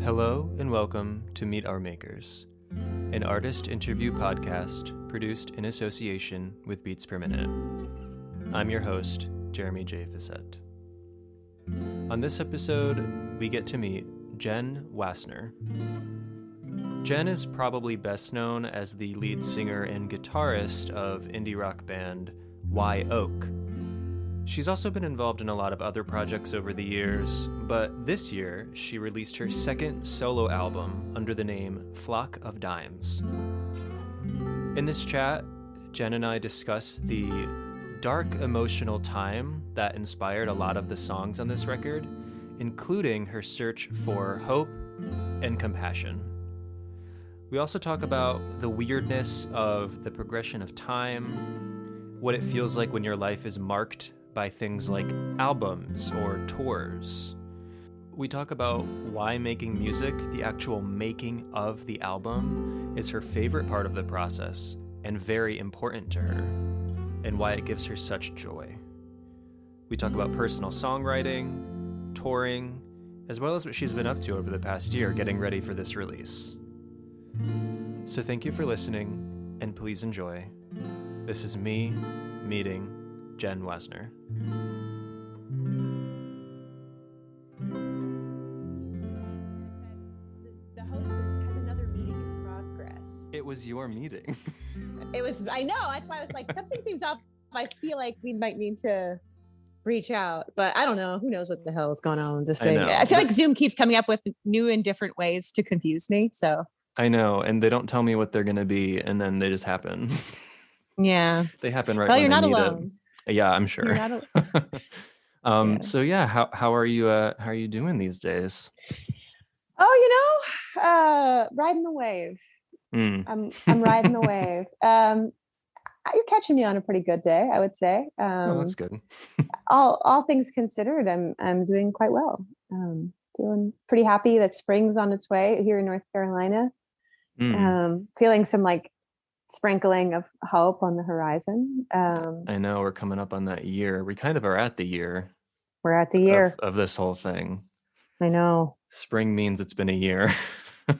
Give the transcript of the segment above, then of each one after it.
Hello and welcome to Meet Our Makers, an artist interview podcast produced in association with Beats Per Minute. I'm your host, Jeremy J. Facette. On this episode, we get to meet Jenn Wasner. Jenn is probably best known as the lead singer and guitarist of indie rock band Wye Oak. She's also been involved in a lot of other projects over the years, but this year she released her second solo album under the name Flock of Dimes. In this chat, Jenn and I discuss the dark emotional time that inspired a lot of the songs on this record, including her search for hope and compassion. We also talk about the weirdness of the progression of time, what it feels like when your life is marked by things like albums or tours. We talk about why making music, the actual making of the album, is her favorite part of the process and very important to her, and why it gives her such joy. We talk about personal songwriting, touring, as well as what she's been up to over the past year getting ready for this release. So thank you for listening, and please enjoy. This is me meeting Jenn Wasner. The hostess has another meeting in progress. It was your meeting. I know, that's why I was like, something seems off. I feel like we might need to reach out, but I don't know. Who knows what the hell is going on with this thing? I feel like Zoom keeps coming up with new and different ways to confuse me. So I know, and they don't tell me what they're going to be, and then they just happen. Yeah. They happen right well, when you're I not need alone. it. Yeah, I'm sure. You're not yeah. So yeah, how are you doing these days? Oh, riding the wave. I'm riding the wave. You're catching me on a pretty good day, I would say. Oh, that's good. all things considered, I'm doing quite well. Feeling pretty happy that spring's on its way here in North Carolina. Feeling some like sprinkling of hope on the horizon. I know we're coming up on that year. We kind of are at the year. We're at the year of this whole thing. I know. Spring means it's been a year.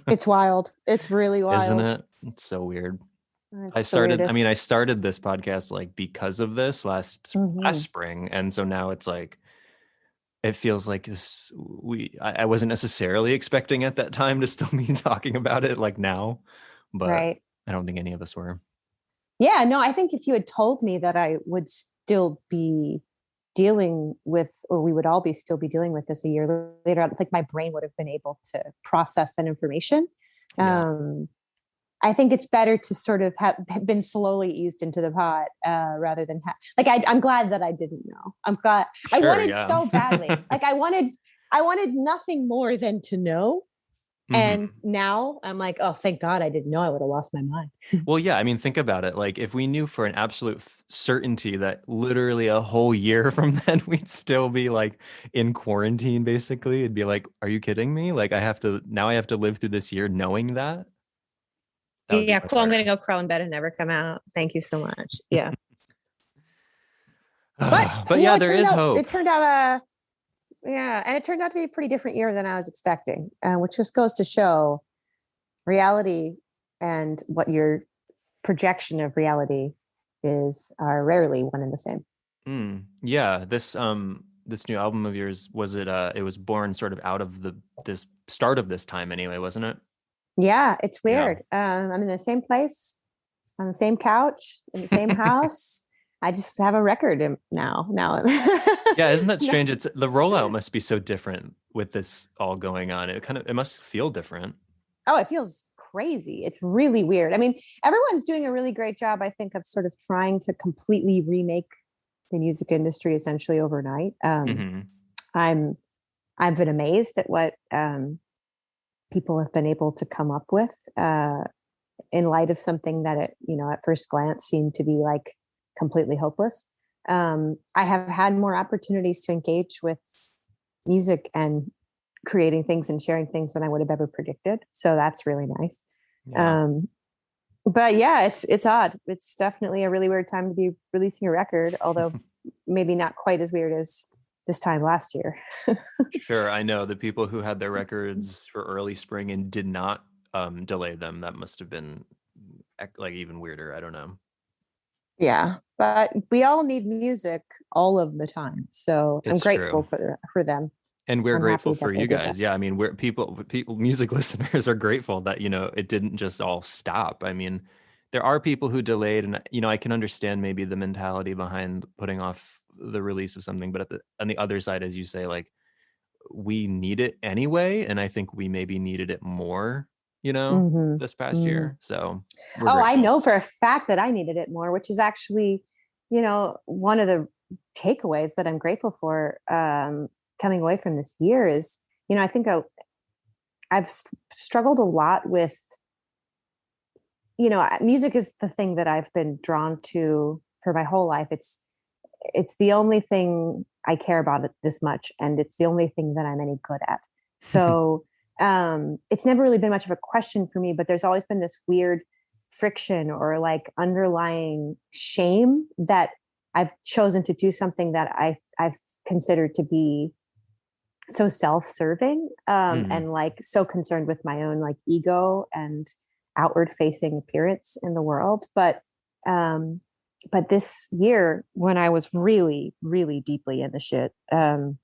It's wild. It's really wild. Isn't it? It's so weird. It's I started this podcast like because of this last spring. And so now it's like, it feels like I wasn't necessarily expecting at that time to still be talking about it like now, but right. I don't think any of us were. Yeah, no, I think if you had told me that I would still be dealing with, or we would all still be dealing with this a year later, I don't think my brain would have been able to process that information. Yeah. I think it's better to sort of have been slowly eased into the pot rather than I'm glad that I didn't know. I'm glad. Sure, I wanted so badly. Like I wanted nothing more than to know. And now I'm like, oh, thank God I didn't know. I would have lost my mind. Well, yeah. I mean, think about it. Like if we knew for an absolute certainty that literally a whole year from then we'd still be like in quarantine, basically, it'd be like, are you kidding me? Like I have to live through this year knowing that. Yeah, cool. I'm going to go crawl in bed and never come out. Thank you so much. Yeah. but yeah, there is hope. It turned out and it turned out to be a pretty different year than I was expecting, which just goes to show reality and what your projection of reality is are rarely one and the same. Yeah, this new album of yours, was it was born sort of out of this start of this time anyway, wasn't it? Yeah, it's weird. Yeah. I'm in the same place, on the same couch, in the same house. I just have a record now. Yeah, isn't that strange? It's the rollout must be so different with this all going on. It must feel different. Oh, it feels crazy. It's really weird. I mean, everyone's doing a really great job, I think, of sort of trying to completely remake the music industry essentially overnight. I've been amazed at what people have been able to come up with in light of something that at first glance seemed to be like completely hopeless. I have had more opportunities to engage with music and creating things and sharing things than I would have ever predicted. So that's really nice. Yeah. But yeah, it's odd. It's definitely a really weird time to be releasing a record, although maybe not quite as weird as this time last year. Sure, I know the people who had their records for early spring and did not delay them. That must have been like even weirder. I don't know. Yeah, but we all need music all of the time, so I'm It's grateful true. for them. And we're I'm grateful happy for that they you did that. guys. Yeah, I mean, we're music listeners are grateful that, it didn't just all stop. I mean, there are people who delayed, and I can understand maybe the mentality behind putting off the release of something, but on the other side, as you say, like, we need it anyway, and I think we maybe needed it more, Hmm. this past Hmm. year. So we're Oh, I grateful. know for a fact that I needed it more, which is actually, one of the takeaways that I'm grateful for, coming away from this year is, I think I've struggled a lot with, music is the thing that I've been drawn to for my whole life. It's the only thing I care about it this much, and it's the only thing that I'm any good at. So it's never really been much of a question for me, but there's always been this weird friction or like underlying shame that I've chosen to do something that I've considered to be so self-serving, Mm. and like so concerned with my own like ego and outward facing appearance in the world. But this year, when I was really, really deeply in the shit, and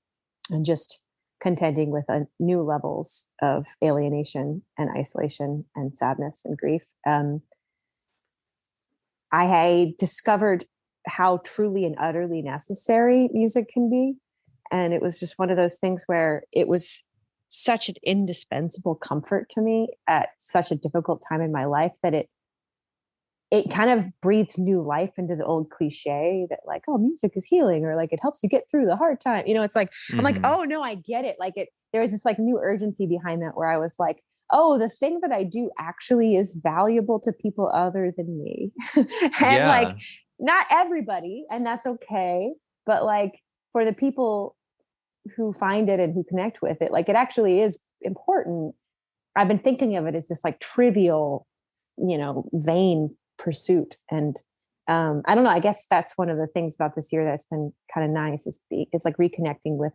just contending with new levels of alienation and isolation and sadness and grief, I discovered how truly and utterly necessary music can be. And it was just one of those things where it was such an indispensable comfort to me at such a difficult time in my life that it kind of breathes new life into the old cliche that like, oh, music is healing, or like it helps you get through the hard time. It's like, I'm like, Hmm. oh no, I get it. Like there was this like new urgency behind that where I was like, oh, the thing that I do actually is valuable to people other than me. And like, Yeah. not everybody, and that's okay. But like for the people who find it and who connect with it, like it actually is important. I've been thinking of it as this like trivial, vain pursuit. And I don't know, I guess that's one of the things about this year that's been kind of nice is like reconnecting with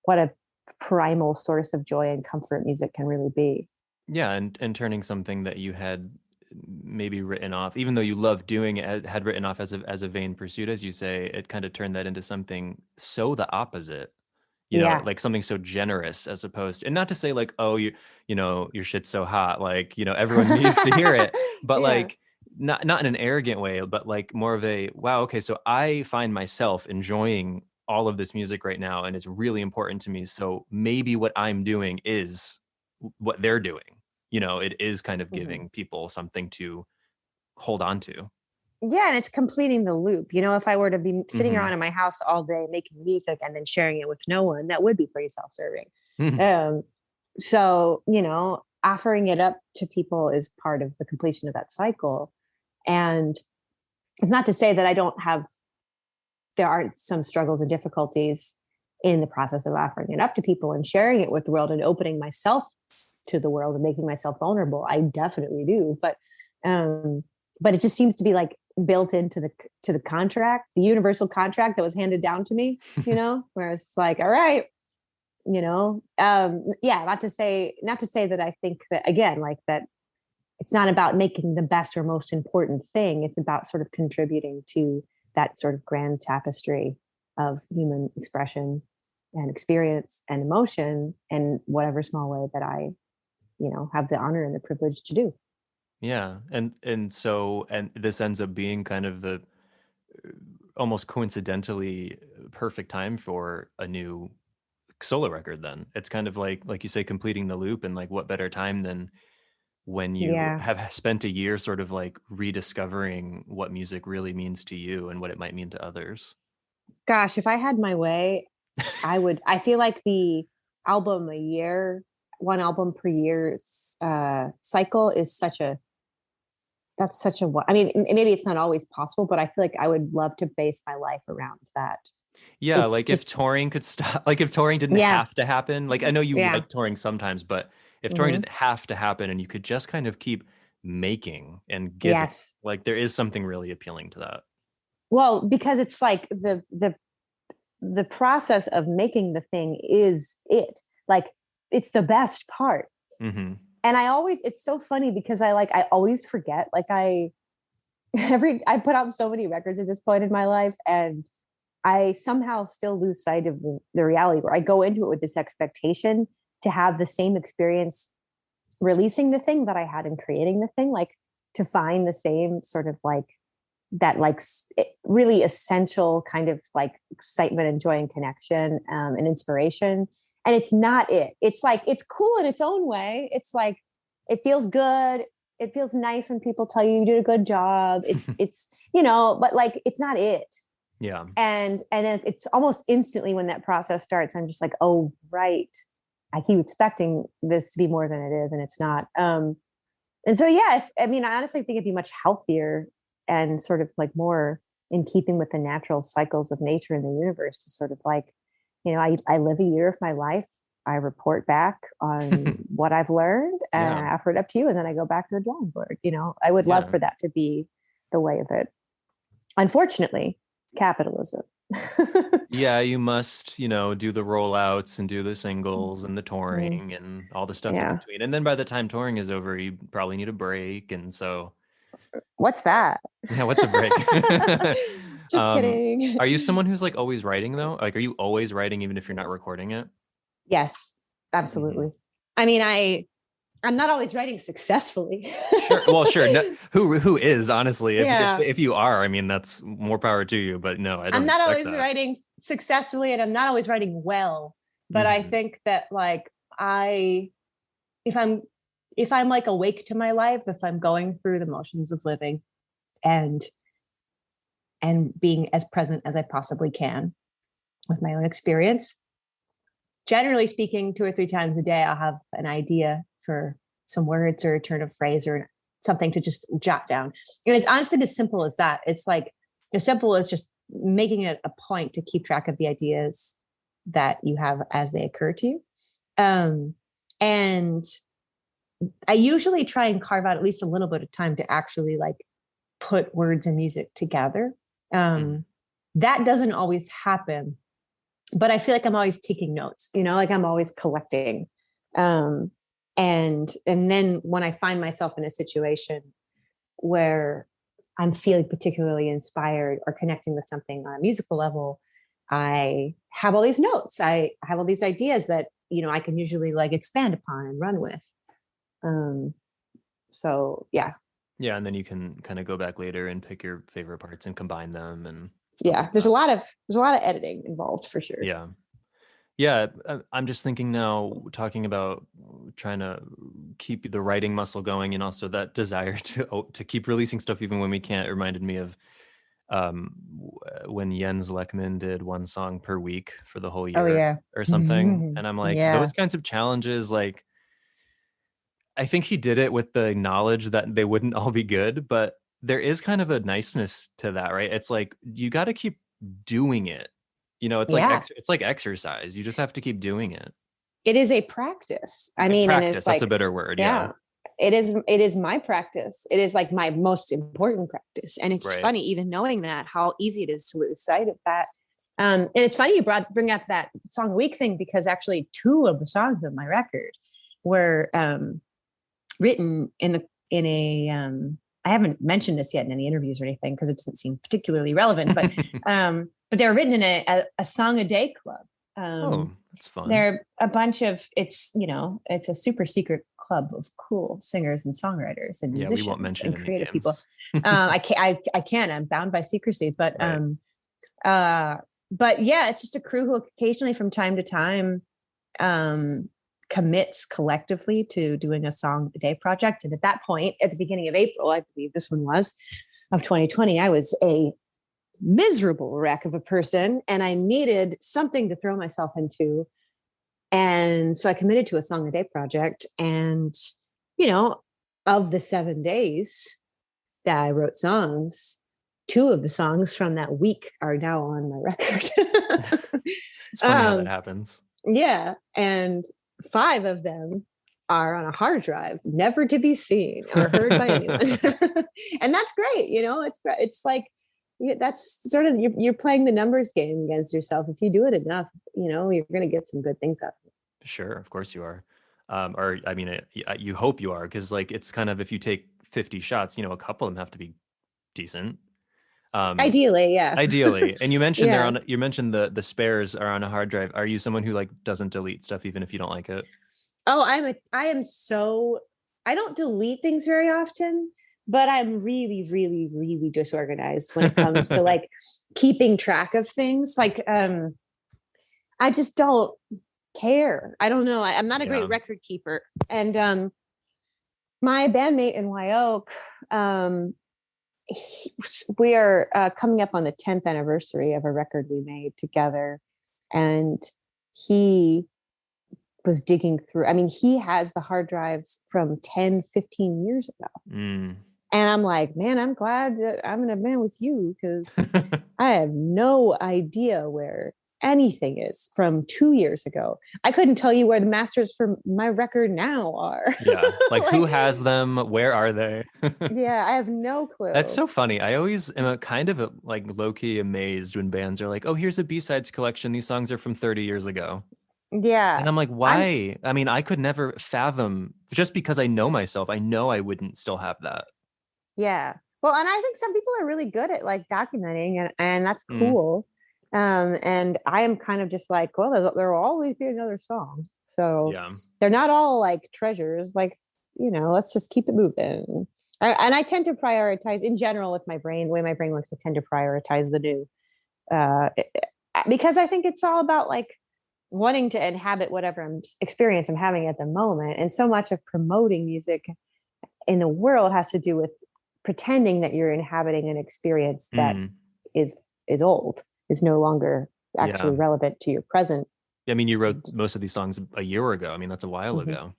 what a primal source of joy and comfort music can really be. Yeah, and turning something that you had maybe written off, even though you loved doing it, had written off as a vain pursuit, as you say, it kind of turned that into something so the opposite. Yeah. Like something so generous as opposed to, and not to say like, oh, your shit's so hot, like, everyone needs to hear it, but Yeah. like not in an arrogant way, but like more of a, wow, okay, so I find myself enjoying all of this music right now and it's really important to me. So maybe what I'm doing is what they're doing. It is kind of Mhm. giving people something to hold on to. Yeah, and it's completing the loop. If I were to be sitting around Hmm. in my house all day making music and then sharing it with no one, that would be pretty self-serving. Um, so, offering it up to people is part of the completion of that cycle. And it's not to say that there aren't some struggles and difficulties in the process of offering it up to people and sharing it with the world and opening myself to the world and making myself vulnerable. I definitely do. Um, but it just seems to be like built into the contract, the universal contract that was handed down to me, where it's just like, all right, yeah, not to say that I think that, again, like that it's not about making the best or most important thing. It's about sort of contributing to that sort of grand tapestry of human expression and experience and emotion in whatever small way that I, have the honor and the privilege to do. Yeah, and this ends up being kind of the almost coincidentally perfect time for a new solo record. Then it's kind of like you say, completing the loop, and like what better time than when you Yeah. have spent a year sort of like rediscovering what music really means to you and what it might mean to others. Gosh, if I had my way, I feel like the album a year, one album per year cycle is I mean, maybe it's not always possible, but I feel like I would love to base my life around that. Yeah, It's like if just, touring could stop, like if touring didn't yeah, have to happen, like I know you yeah. like touring sometimes, but if touring Hmm. didn't have to happen and you could just kind of keep making and giving, Yes. like there is something really appealing to that. Well, because it's like the the process of making the thing is it. Like, it's the best part. Mm-hmm. And it's so funny because I always forget, like I put out so many records at this point in my life, and I somehow still lose sight of the reality where I go into it with this expectation to have the same experience releasing the thing that I had in creating the thing, like to find the same sort of like that, like really essential kind of like excitement and joy and connection and inspiration. And it's not it. It's like, it's cool in its own way. It's like, it feels good. It feels nice when people tell you did a good job. It's, but like, it's not it. Yeah. And then it's almost instantly when that process starts, I'm just like, oh, right. I keep expecting this to be more than it is, and it's not. And so, yeah, I honestly think it'd be much healthier and sort of like more in keeping with the natural cycles of nature and the universe to sort of like, I live a year of my life. I report back on what I've learned and I offer it up to you. And then I go back to the drawing board. I would love for that to be the way of it. Unfortunately, capitalism. Yeah, you must, do the rollouts and do the singles and the touring and all the stuff in between. And then by the time touring is over, you probably need a break. And so, what's that? Yeah, what's a break? Just kidding. Are you someone who's like always writing though? Like, are you always writing even if you're not recording it? Yes, absolutely. Mm-hmm. I'm not always writing successfully. Sure. Well, sure. No, who is, honestly? If you are, that's more power to you. But no, I'm not always writing successfully, and I'm not always writing well. But I think that like if I'm like awake to my life, if I'm going through the motions of living and being as present as I possibly can with my own experience, generally speaking, 2 or 3 times a day, I'll have an idea for some words or a turn of phrase or something to just jot down. And it's honestly as simple as that. It's like as simple as just making it a point to keep track of the ideas that you have as they occur to you. And I usually try and carve out at least a little bit of time to actually like put words and music together. That doesn't always happen, but I feel like I'm always taking notes, like I'm always collecting. And then when I find myself in a situation where I'm feeling particularly inspired or connecting with something on a musical level, I have all these notes. I have all these ideas that, I can usually like expand upon and run with. So yeah. Yeah. And then you can kind of go back later and pick your favorite parts and combine them. And there's a lot of editing involved for sure. Yeah. Yeah, I'm just thinking now, talking about trying to keep the writing muscle going, and also that desire to keep releasing stuff even when we can't. It reminded me of when Jens Lekman did 1 song per week for the whole year or something. And I'm like, those kinds of challenges, like, I think he did it with the knowledge that they wouldn't all be good, but there is kind of a niceness to that, right? It's like, you got to keep doing it. It's like exercise. You just have to keep doing it. It is a practice. Practice, and it's that's a better word. Yeah. It is my practice. It is like my most important practice. And it's funny, even knowing that, how easy it is to lose sight of that. And it's funny you bring up that song a week thing, because actually 2 of the songs of my record were written in a I haven't mentioned this yet in any interviews or anything because it doesn't seem particularly relevant, but but they were written in a song a day club. That's fun. They're a bunch of, it's a super secret club of cool singers and songwriters and musicians, we won't mention and creative people. I can't, I'm bound by secrecy, but yeah, it's just a crew who occasionally from time to time commits collectively to doing a song a day project. And at that point, at the beginning of April, I believe this one was, of 2020, I was a miserable wreck of a person and I needed something to throw myself into. And so I committed to a song a day project. And, of the 7 days that I wrote songs, 2 of the songs from that week are now on my record. It's funny how that happens. Yeah. And 5 of them are on a hard drive, never to be seen or heard by anyone. And that's great. It's like, that's sort of, you're playing the numbers game against yourself. If you do it enough, you're going to get some good things out of it. Sure, of course you are. Or I mean, you hope you are, because like it's kind of, if you take 50 shots, a couple of them have to be decent. Ideally, yeah. Ideally. And you mentioned Yeah. you mentioned the spares are on a hard drive. Are you someone who like doesn't delete stuff even if you don't like it? Oh, I don't delete things very often, but I'm really, really, really disorganized when it comes to like keeping track of things. Like, I just don't care. I don't know. I'm not a great record keeper. And my bandmate in Wye Oak, we are coming up on the 10th anniversary of a record we made together. And he was digging through. I mean, he has the hard drives from 10, 15 years ago. And I'm like, man, I'm glad that I'm in a band with you, because I have no idea where anything is from 2 years ago. I couldn't tell you where the masters for my record now are. Yeah. Like who has them? Where are they? Yeah, I have no clue. That's so funny. I always am kind of like low-key amazed when bands are like, oh, here's a B-sides collection. These songs are from 30 years ago. Yeah. And I'm like, why? I mean, I could never fathom, just because I know myself, I know I wouldn't still have that. Yeah. Well, and I think some people are really good at like documenting, and that's cool. And I am kind of just like, well, there will always be another song. So they're not all like treasures. Like, let's just keep it moving. And I tend to prioritize in general with my brain, the way my brain works. I tend to prioritize the new, because I think it's all about like wanting to inhabit whatever experience I'm having at the moment. And so much of promoting music in the world has to do with pretending that you're inhabiting an experience that is old, is no longer actually relevant to your present. I mean, you wrote most of these songs a year ago. I mean, that's a while ago.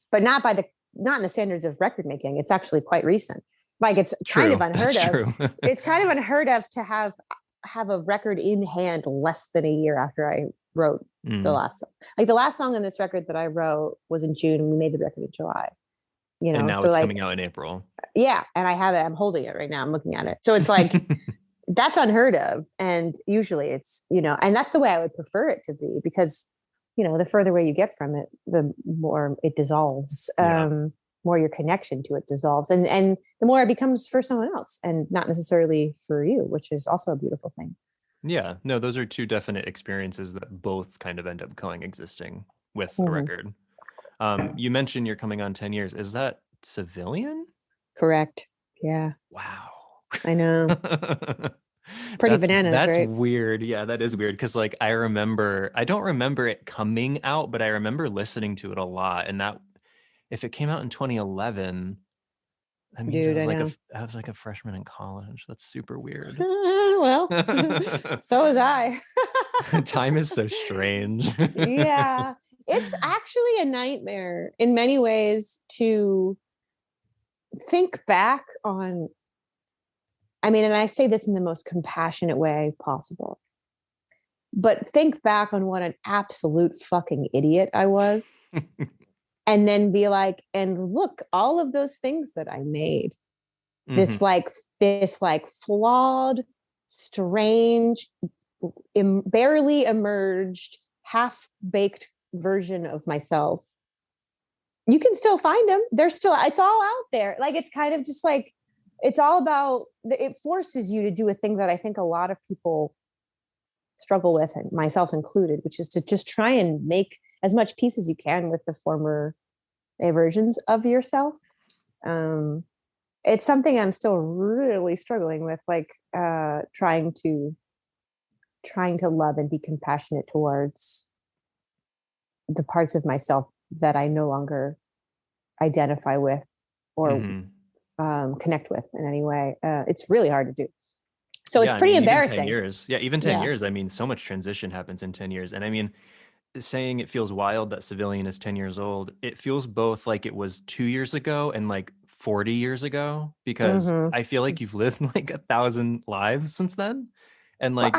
But not in the standards of record making. It's actually quite recent. Like it's kind of unheard of. It's kind of unheard of to have a record in hand less than a year after I wrote the last song. Like the last song on this record that I wrote was in June, and we made the record in July. And now it's coming out in April. Yeah. And I have it. I'm holding it right now. I'm looking at it. So it's like, that's unheard of. And usually it's, and that's the way I would prefer it to be, because, the further away you get from it, the more it dissolves, more your connection to it dissolves. And the more it becomes for someone else and not necessarily for you, which is also a beautiful thing. Yeah. No, those are two definite experiences that both kind of end up coexisting with the record. You mentioned you're coming on 10 years. Is that Civilian? Correct. Yeah. Wow. I know. Pretty bananas, that's right? Weird. Yeah, that is weird. Because like I don't remember it coming out, but I remember listening to it a lot. And that, if it came out in 2011, that means I was like a freshman in college. That's super weird. Well, so was I. Time is so strange. Yeah. It's actually a nightmare in many ways to think back on. I mean, and I say this in the most compassionate way possible, but think back on what an absolute fucking idiot I was. And then be like, and look, all of those things that I made, this flawed, strange, barely emerged, half-baked version of myself. You can still find them. It's all out there. Like, it's kind of just like, it's all about, it forces you to do a thing that I think a lot of people struggle with, and myself included, which is to just try and make as much peace as you can with the former versions of yourself. It's something I'm still really struggling with, like trying to love and be compassionate towards the parts of myself that I no longer identify with or connect with in any way. It's really hard to do. So it's pretty embarrassing. Even 10 years. I mean, so much transition happens in 10 years. And I mean, saying it feels wild that Civilian is 10 years old, it feels both like it was 2 years ago and like 40 years ago, because I feel like you've lived like 1,000 lives since then. And like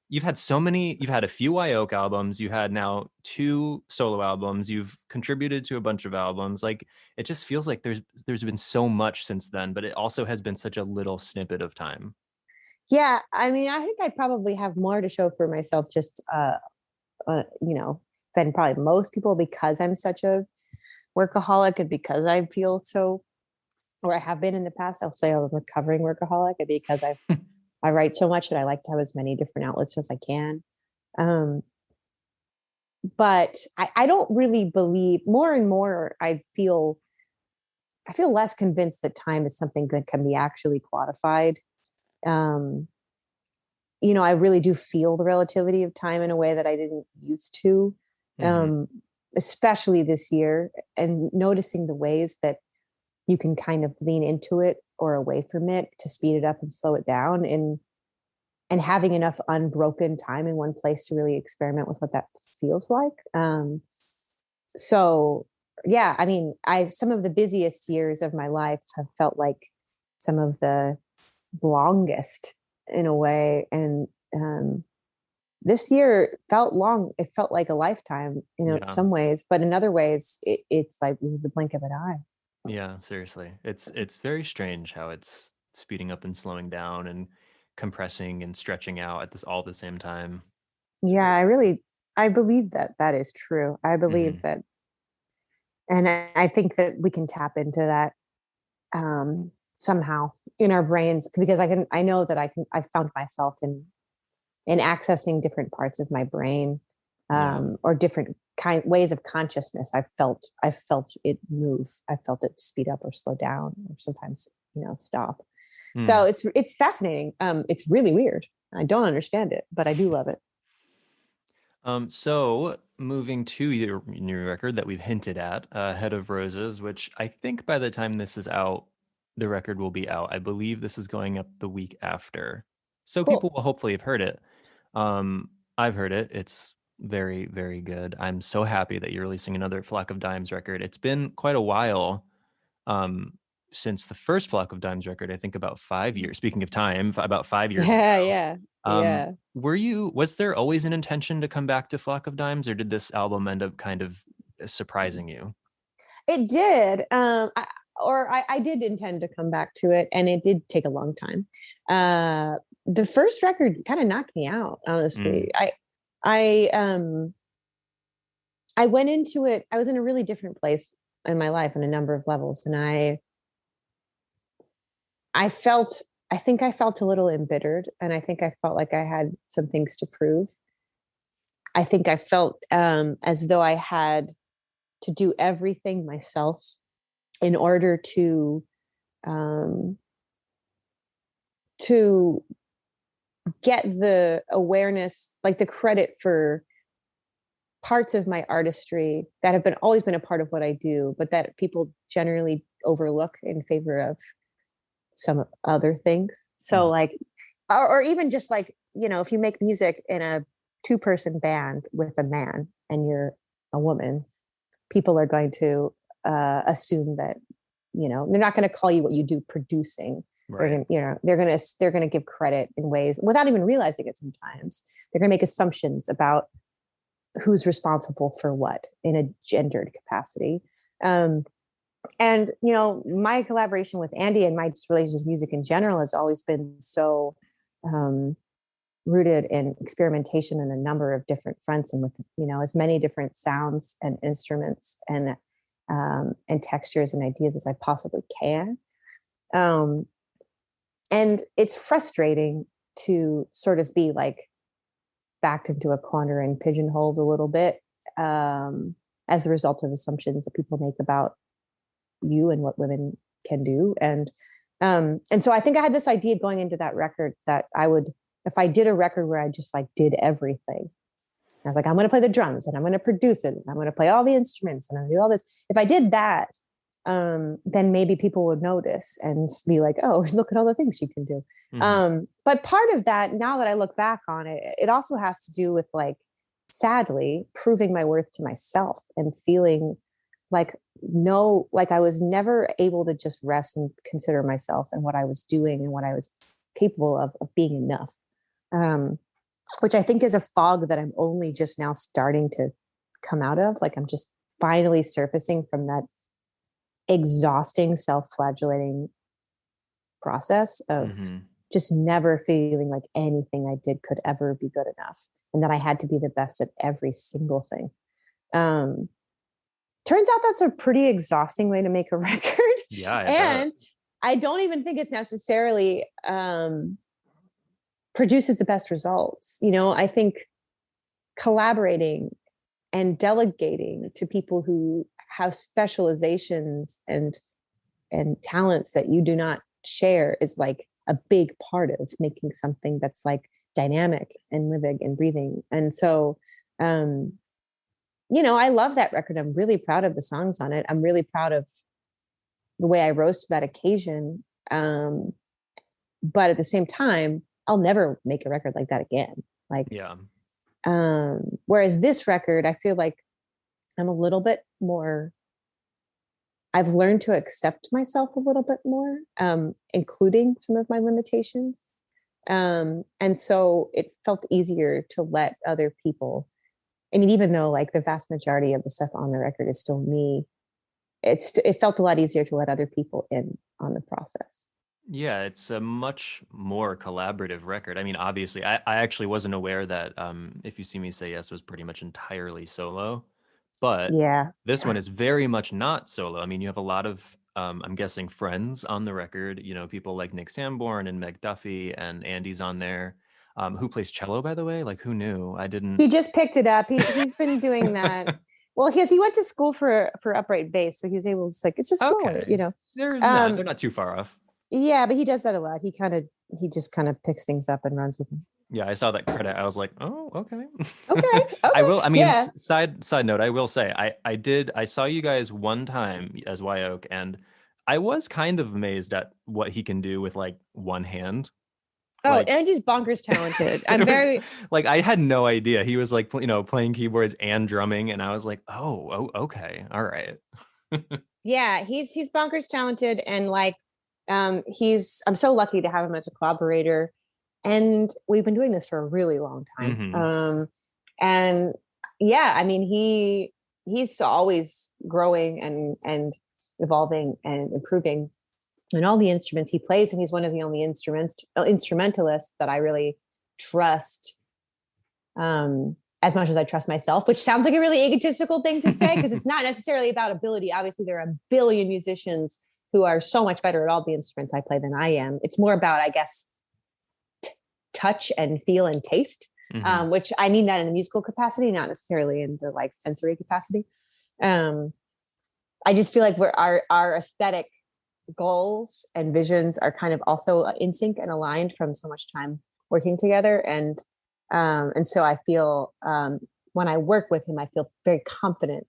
you've had so many, you've had a few Wye Oak albums, you had now 2 solo albums, you've contributed to a bunch of albums. Like it just feels like there's been so much since then, but it also has been such a little snippet of time. Yeah, I mean, I think I'd probably have more to show for myself, just than probably most people, because I'm such a workaholic, and because I feel so, or I have been in the past. I'll say I'm a recovering workaholic, and because I write so much that I like to have as many different outlets as I can. Um, but I don't really believe. More and more, I feel less convinced that time is something that can be actually quantified. Um, I really do feel the relativity of time in a way that I didn't used to, Mm-hmm. um, especially this year, and noticing the ways that you can kind of lean into it or away from it to speed it up and slow it down, and having enough unbroken time in one place to really experiment with what that feels like. So yeah, I mean, I some of the busiest years of my life have felt like some of the longest in a way. And this year felt long. It felt like a lifetime, in Yeah. some ways, but in other ways, it's like it was the blink of an eye. Yeah, seriously. It's very strange how it's speeding up and slowing down and compressing and stretching out at this all at the same time. It's Yeah, very strange. I believe that that is true. I believe Mm-hmm. that, and I think that we can tap into that, somehow in our brains, because I know that I found myself in accessing different parts of my brain, Yeah. or different kind ways of consciousness. I felt it move. I felt it speed up or slow down, or sometimes, stop. So Mm. it's fascinating. It's really weird. I don't understand it, but I do love it. So moving to your new record that we've hinted at, Head of Roses, which I think by the time this is out, the record will be out. I believe this is going up the week after. So people Cool. will hopefully have heard it. I've heard it. It's very, very good. I'm so happy that you're releasing another Flock of Dimes record. It's been quite a while um, since the first Flock of Dimes record. I think about 5 years. Speaking of time, about 5 years ago. Yeah, yeah, Um, yeah. was there always an intention to come back to Flock of Dimes, or did this album end up kind of surprising you? It did. I did intend to come back to it, and it did take a long time. The first record kind of knocked me out, honestly. Mm, I, I went into it. I was in a really different place in my life on a number of levels, and I felt. I think I felt a little embittered, and I think I felt like I had some things to prove. I think I felt, as though I had to do everything myself in order um, to get the awareness, like the credit for parts of my artistry that have been always been a part of what I do, but that people generally overlook in favor of some other things. So mm, like, or even just like, if you make music in a two-person band with a man and you're a woman, people are going to assume that, they're not going to call you what you do producing. They're right. going, they're going to give credit in ways without even realizing it. Sometimes they're going to make assumptions about who's responsible for what in a gendered capacity. Um, and my collaboration with Andy and my just relationship with music in general has always been so um, rooted in experimentation in a number of different fronts, and with as many different sounds and instruments and textures and ideas as I possibly can. Um, and it's frustrating to sort of be like backed into a corner and pigeonholed a little bit, as a result of assumptions that people make about you and what women can do. And so I think I had this idea going into that record that I would, if I did a record where I just like did everything, I was like, I'm going to play the drums and I'm going to produce it, and I'm going to play all the instruments and I do all this. If I did that, then maybe people would notice and be like, oh, look at all the things she can do. Hmm. But part of that, now that I look back on it, it also has to do with, like, sadly, proving my worth to myself and feeling like, no, like I was never able to just rest and consider myself and what I was doing and what I was capable of being enough. Um, which I think is a fog that I'm only just now starting to come out of. Like I'm just finally surfacing from that exhausting, self-flagellating process of Hmm. just never feeling like anything I did could ever be good enough, and that I had to be the best at every single thing. Turns out that's a pretty exhausting way to make a record. Yeah, And I don't even think it's necessarily produces the best results. I think collaborating and delegating to people who have specializations and talents that you do not share is like a big part of making something that's like dynamic and living and breathing. And so, I love that record. I'm really proud of the songs on it. I'm really proud of the way I rose to that occasion. But at the same time, I'll never make a record like that again. Like, yeah. Whereas this record, I feel like I'm a little bit more, I've learned to accept myself a little bit more, including some of my limitations. And so it felt easier to let other people, I mean, even though like the vast majority of the stuff on the record is still me, it felt a lot easier to let other people in on the process. Yeah, it's a much more collaborative record. I mean, obviously, I actually wasn't aware that If You See Me Say Yes was pretty much entirely solo, but yeah, this one is very much not solo. I mean, you have a lot of, I'm guessing, friends on the record, people like Nick Sanborn and Meg Duffy, and Andy's on there. Who plays cello, by the way? Like, who knew? I didn't. He just picked it up. He's been doing that. Well, he went to school for upright bass, so he was able to it's just smaller, Okay. They're not too far off. Yeah, but he does that a lot. He just kind of picks things up and runs with them. Yeah, I saw that credit. I was like, oh, okay. Okay. I mean, yeah. side note, I will say, I saw you guys one time as Wye Oak, and I was kind of amazed at what he can do with like one hand. Oh, and he's bonkers talented. I'm very like, I had no idea he was like, playing keyboards and drumming, and I was like, oh, okay, all right. Yeah, he's bonkers talented, and like, I'm so lucky to have him as a collaborator, and we've been doing this for a really long time. Mm-hmm. And yeah, I mean, he's always growing and evolving and improving in all the instruments he plays, and he's one of the only instrumentalists that I really trust, as much as I trust myself, which sounds like a really egotistical thing to say, because it's not necessarily about ability. Obviously, there are a billion musicians who are so much better at all the instruments I play than I am. It's more about, I guess, touch and feel and taste, mm-hmm. Which I mean that in the musical capacity, not necessarily in the like sensory capacity. I just feel like our aesthetic goals and visions are kind of also in sync and aligned from so much time working together. And so I feel, when I work with him, I feel very confident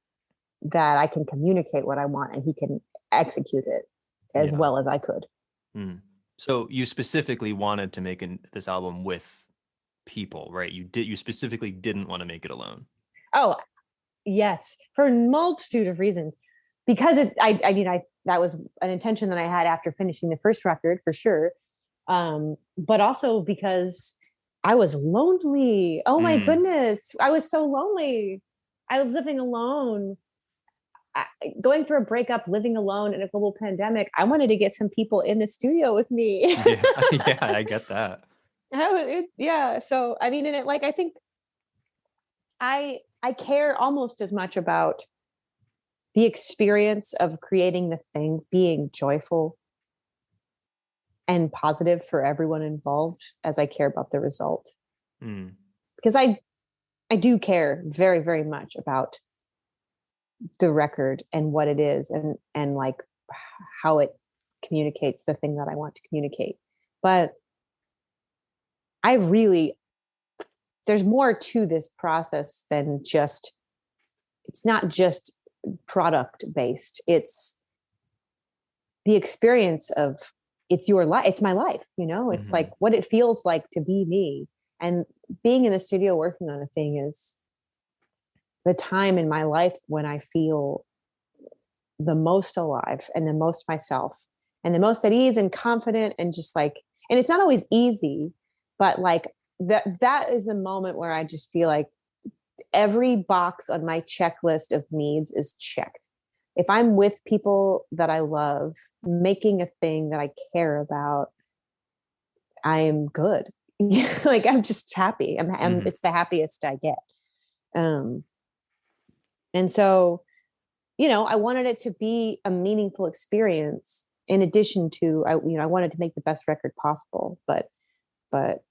that I can communicate what I want and he can execute it as well as I could. Mm. So you specifically wanted to make this album with people, right? You specifically didn't want to make it alone. Oh, yes, for a multitude of reasons. Because that was an intention that I had after finishing the first record, for sure. But also because I was lonely. Oh my goodness. I was so lonely. I was living alone, going through a breakup, living alone in a global pandemic. I wanted to get some people in the studio with me. yeah, I get that. Yeah. So, I mean, I think I care almost as much about the experience of creating the thing being joyful and positive for everyone involved as I care about the result. Because I do care very, very much about the record and what it is and like how it communicates the thing that I want to communicate. But there's more to this process than it's not just product based. It's the experience of, it's your life. It's my life, it's like what it feels like to be me. And being in the studio working on a thing is the time in my life when I feel the most alive and the most myself and the most at ease and confident and just like, and it's not always easy, but like that is a moment where I just feel like every box on my checklist of needs is checked. If I'm with people that I love, making a thing that I care about, I'm good. Like, I'm just happy. It's the happiest I get. And so, I wanted it to be a meaningful experience in addition to, I wanted to make the best record possible, but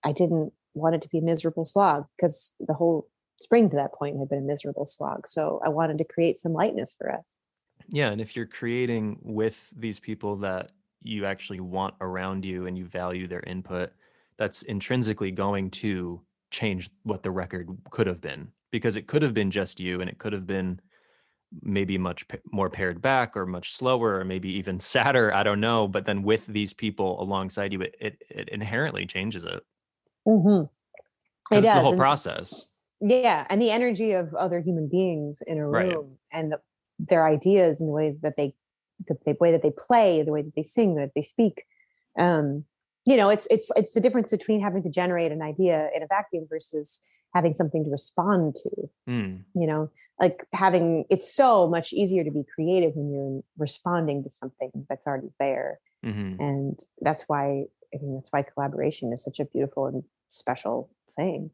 I didn't want it to be a miserable slog, because the whole spring to that point had been a miserable slog. So I wanted to create some lightness for us. Yeah. And if you're creating with these people that you actually want around you and you value their input, that's intrinsically going to change what the record could have been, because it could have been just you, and it could have been maybe much more pared back, or much slower, or maybe even sadder. I don't know. But then with these people alongside you, it inherently changes it. Mm-hmm. It Because it's the does. whole And process. yeah. And the energy of other human beings in a Right. room, and their ideas, and the ways that the way that they play, the way that they sing, that they speak. It's the difference between having to generate an idea in a vacuum versus having something to respond to. Like it's so much easier to be creative when you're responding to something that's already there. And that's why collaboration is such a beautiful and special thing.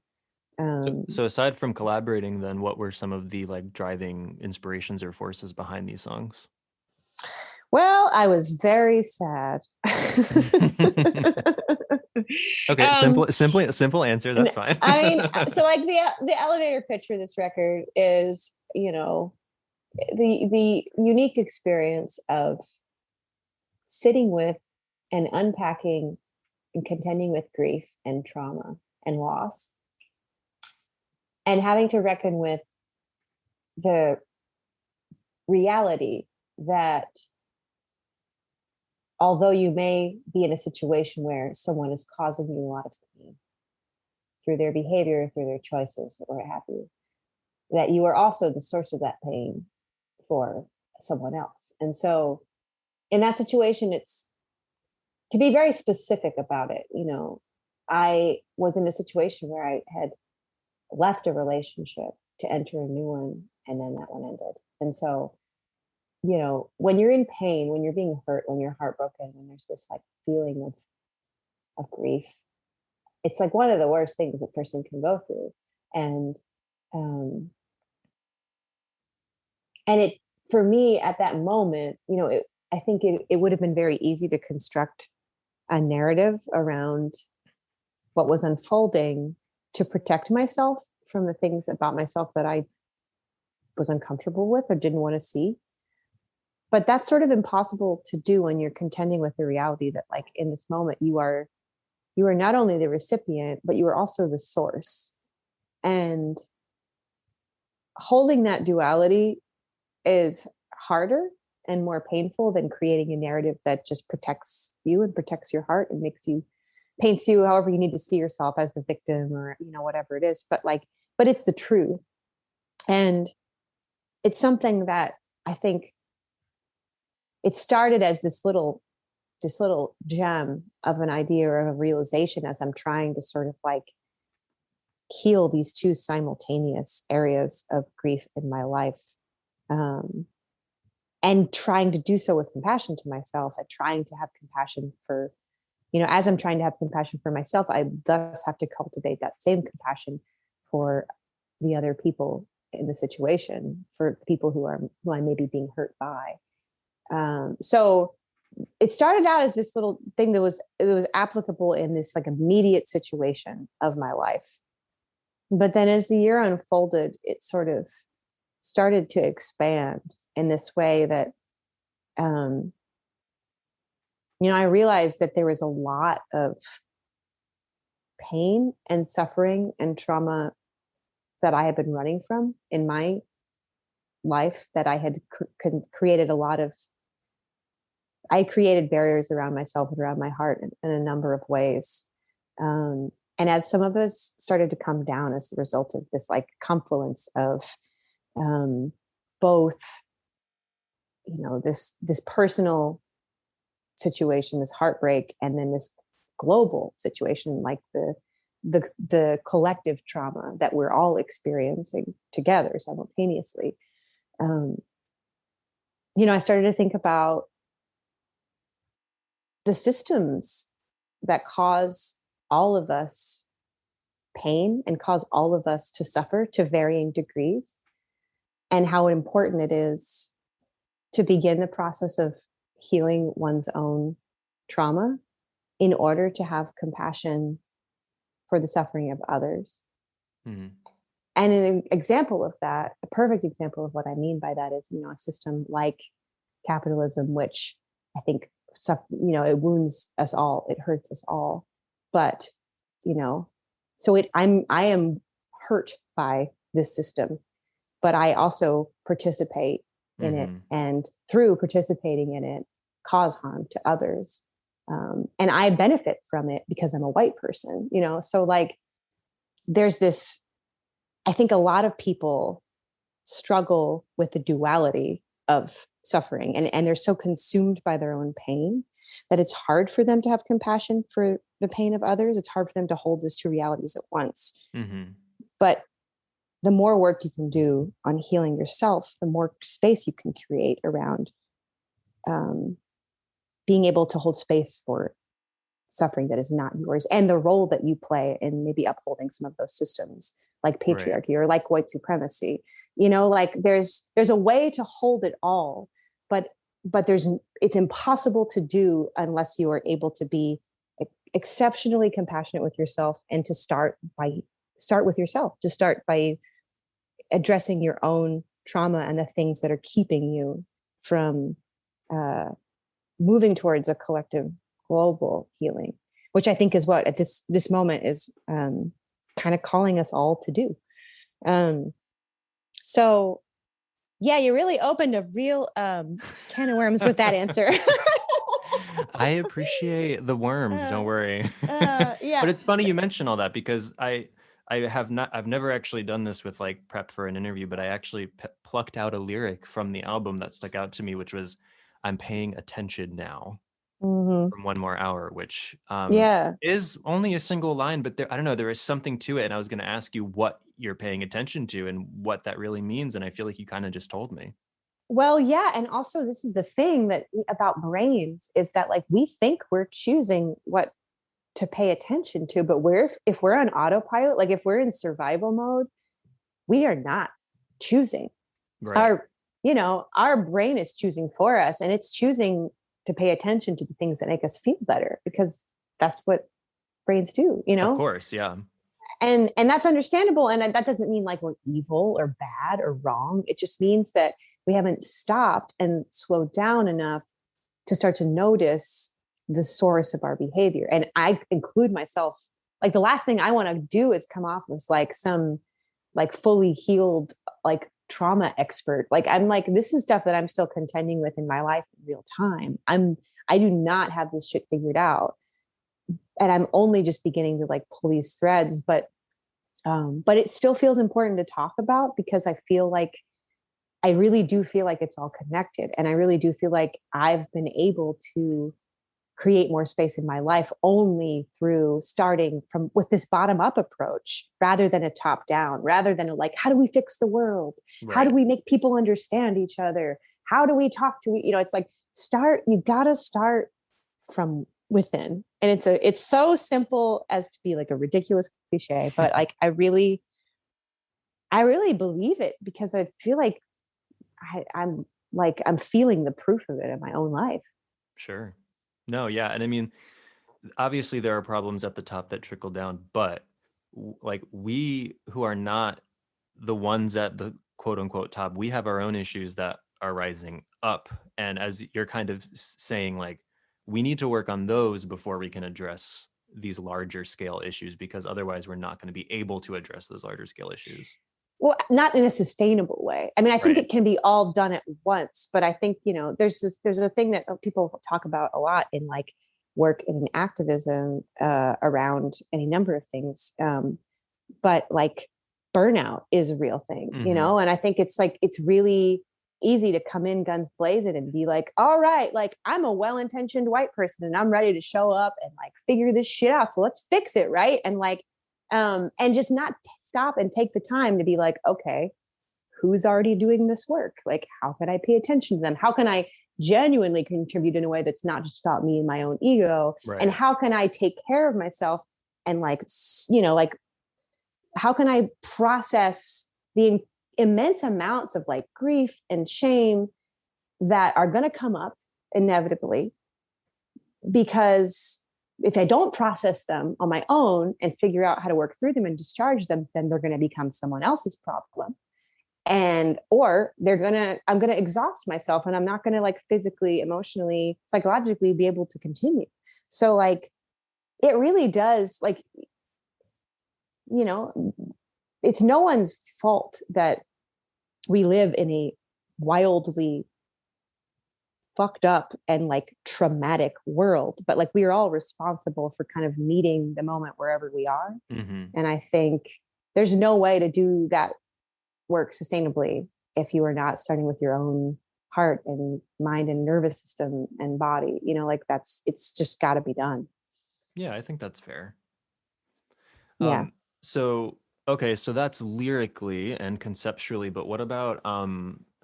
So aside from collaborating, then what were some of the like driving inspirations or forces behind these songs? Well, I was very sad. Okay, simple answer. That's fine. I mean, so like the elevator pitch for this record is, the unique experience of sitting with and unpacking and contending with grief and trauma and loss, and having to reckon with the reality that although you may be in a situation where someone is causing you a lot of pain through their behavior, through their choices, or what have you, that you are also the source of that pain for someone else. And so in that situation, it's to be very specific about it. I was in a situation where I had left a relationship to enter a new one, and then that one ended. And so, when you're in pain, when you're being hurt, when you're heartbroken, when there's this like feeling of grief, it's like one of the worst things a person can go through. And it, for me at that moment, I think it would have been very easy to construct a narrative around what was unfolding to protect myself from the things about myself that I was uncomfortable with or didn't want to see. But that's sort of impossible to do when you're contending with the reality that, like, in this moment, you are not only the recipient, but you are also the source. And holding that duality is harder and more painful than creating a narrative that just protects you and protects your heart and paints you however you need to see yourself, as the victim, or whatever it is. But it's the truth. And it's something that I think it started as this little gem of an idea or of a realization, as I'm trying to sort of like heal these two simultaneous areas of grief in my life. And trying to do so with compassion to myself, and trying to have compassion for, as I'm trying to have compassion for myself, I thus have to cultivate that same compassion for the other people in the situation, for people who I may be being hurt by. So it started out as this little thing that was applicable in this like immediate situation of my life. But then as the year unfolded, it sort of started to expand in this way that, I realized that there was a lot of pain and suffering and trauma that I had been running from in my life, that I had created I created barriers around myself and around my heart in a number of ways. And as some of those started to come down as a result of this like confluence of both, this personal situation, this heartbreak, and then this global situation, like the collective trauma that we're all experiencing together simultaneously. I started to think about the systems that cause all of us pain and cause all of us to suffer to varying degrees, and how important it is to begin the process of healing one's own trauma in order to have compassion for the suffering of others. Mm-hmm. And an example of that, a perfect example of what I mean by that is, a system like capitalism, which I think, it wounds us all, it hurts us all. But, so I am hurt by this system, but I also participate in it, and through participating in it, cause harm to others. And I benefit from it because I'm a white person, so like there's this, I think a lot of people struggle with the duality of suffering, and they're so consumed by their own pain that it's hard for them to have compassion for the pain of others. It's hard for them to hold those two realities at once. Mm-hmm. But the more work you can do on healing yourself, the more space you can create around being able to hold space for suffering that is not yours, and the role that you play in maybe upholding some of those systems like patriarchy, right, or like white supremacy. Like there's a way to hold it all, but it's impossible to do unless you are able to be exceptionally compassionate with yourself, and to start with yourself, to start by addressing your own trauma and the things that are keeping you from moving towards a collective global healing, which I think is what at this moment is kind of calling us all to do. So yeah, you really opened a real can of worms with that answer. I appreciate the worms. Don't worry. Yeah. But it's funny you mention all that, because I've never actually done this with like prep for an interview, but I actually plucked out a lyric from the album that stuck out to me, which was, "I'm paying attention now." Mm-hmm. From One More Hour, which is only a single line, but I don't know, there is something to it. And I was going to ask you what you're paying attention to and what that really means. And I feel like you kind of just told me. Well, yeah. And also this is the thing that about brains is that like, we think we're choosing what to pay attention to, but if we're on autopilot, like if we're in survival mode, we are not choosing. Right. Our brain is choosing for us, and it's choosing to pay attention to the things that make us feel better, because that's what brains do, Of course. Yeah. And that's understandable. And that doesn't mean like we're evil or bad or wrong. It just means that we haven't stopped and slowed down enough to start to notice the source of our behavior. And I include myself, like the last thing I want to do is come off as like some like fully healed, like trauma expert. Like I'm like, this is stuff that I'm still contending with in my life in real time. I do not have this shit figured out, and I'm only just beginning to like pull these threads, but it still feels important to talk about, because I really do feel like it's all connected. And I really do feel like I've been able to create more space in my life only through starting with this bottom up approach, rather than a top down, rather than like, how do we fix the world? Right. How do we make people understand each other? How do we talk to, it's like, you gotta start from within. And it's so simple as to be like a ridiculous cliche, but like, I really believe it, because I feel like I'm feeling the proof of it in my own life. Sure. No, yeah. And I mean, obviously there are problems at the top that trickle down, but like we who are not the ones at the quote unquote top, we have our own issues that are rising up. And as you're kind of saying, like, we need to work on those before we can address these larger scale issues, because otherwise we're not going to be able to address those larger scale issues. Well, not in a sustainable way. I mean, I think it can be all done at once, but I think, there's a thing that people talk about a lot in like work in activism around any number of things. But like burnout is a real thing, mm-hmm. And I think it's like, it's really easy to come in guns blazing and be like, all right, like I'm a well-intentioned white person and I'm ready to show up and like figure this shit out. So let's fix it. Right. And like, and just not stop and take the time to be like, okay, who's already doing this work? Like, how can I pay attention to them? How can I genuinely contribute in a way that's not just about me and my own ego? Right. And how can I take care of myself and like, like, how can I process the immense amounts of like grief and shame that are going to come up inevitably, because if I don't process them on my own and figure out how to work through them and discharge them, then they're going to become someone else's problem. Or I'm going to exhaust myself, and I'm not going to like physically, emotionally, psychologically be able to continue. So like, it really does, like, it's no one's fault that we live in a wildly fucked up and like traumatic world, but like we are all responsible for kind of meeting the moment wherever we are. Mm-hmm. And I think there's no way to do that work sustainably if you are not starting with your own heart and mind and nervous system and body, like it's just got to be done. Yeah, I think that's fair. Yeah. So that's lyrically and conceptually, but what about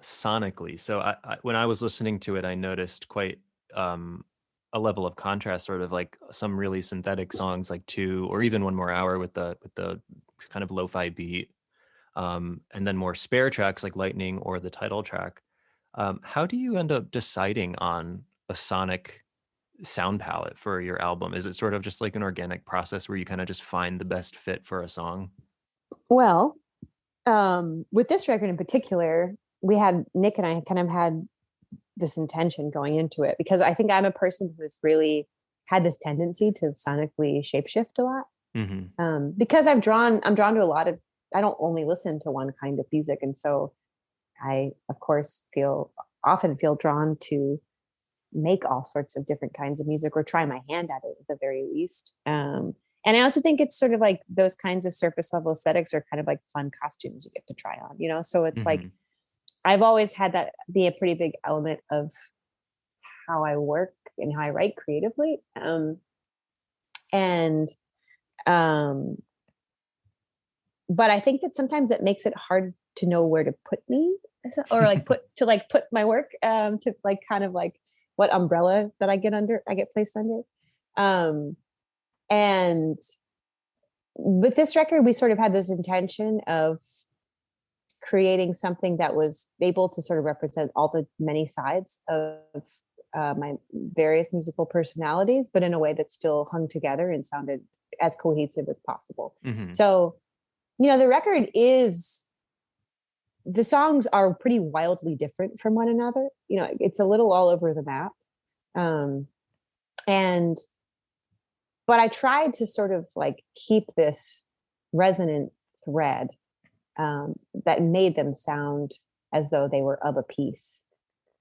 sonically? So I when I was listening to it, I noticed quite a level of contrast, sort of like some really synthetic songs like 2 or even 1 More Hour with the kind of lo-fi beat, and then more spare tracks like Lightning or the title track. How do you end up deciding on a sonic sound palette for your album? Is it sort of just like an organic process where you kind of just find the best fit for a song? Well, with this record in particular, Nick and I kind of had this intention going into it, because I think I'm a person who's really had this tendency to sonically shapeshift a lot. Mm-hmm. Because I'm drawn to a lot of, I don't only listen to one kind of music. And so I, of course, often feel drawn to make all sorts of different kinds of music, or try my hand at it at the very least. And I also think it's sort of like those kinds of surface level aesthetics are kind of like fun costumes you get to try on, so it's Mm-hmm. like, I've always had that be a pretty big element of how I work and how I write creatively. But I think that sometimes it makes it hard to know where to put me, or like put my work, to like kind of like what umbrella that I get placed under. And with this record, we sort of had this intention of creating something that was able to sort of represent all the many sides of my various musical personalities, but in a way that still hung together and sounded as cohesive as possible. Mm-hmm. So, the songs are pretty wildly different from one another. It's a little all over the map. But I tried to sort of like keep this resonant thread, that made them sound as though they were of a piece,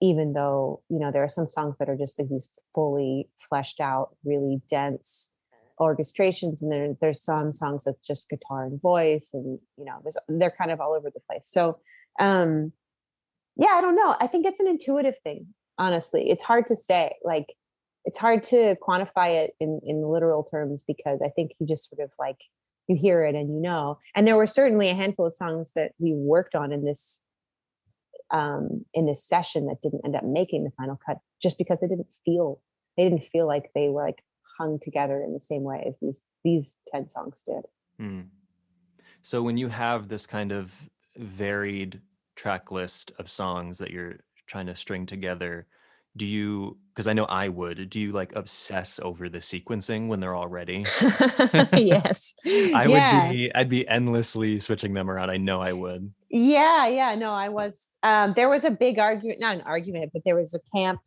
even though, there are some songs that are just like these fully fleshed out, really dense orchestrations. And there's some songs that's just guitar and voice, and, they're kind of all over the place. So, yeah, I don't know. I think it's an intuitive thing, honestly. It's hard to say, like, it's hard to quantify it in literal terms, because I think you just sort of like, you hear it and and there were certainly a handful of songs that we worked on in this session that didn't end up making the final cut, just because they didn't feel like they were like hung together in the same way as these 10 songs did. Mm. So when you have this kind of varied track list of songs that you're trying to string together, because I know I would, do you like obsess over the sequencing when they're all ready? Yes. I'd be endlessly switching them around. I know I would. Yeah. No, I was, there was a big argument, not an argument, but there was a camp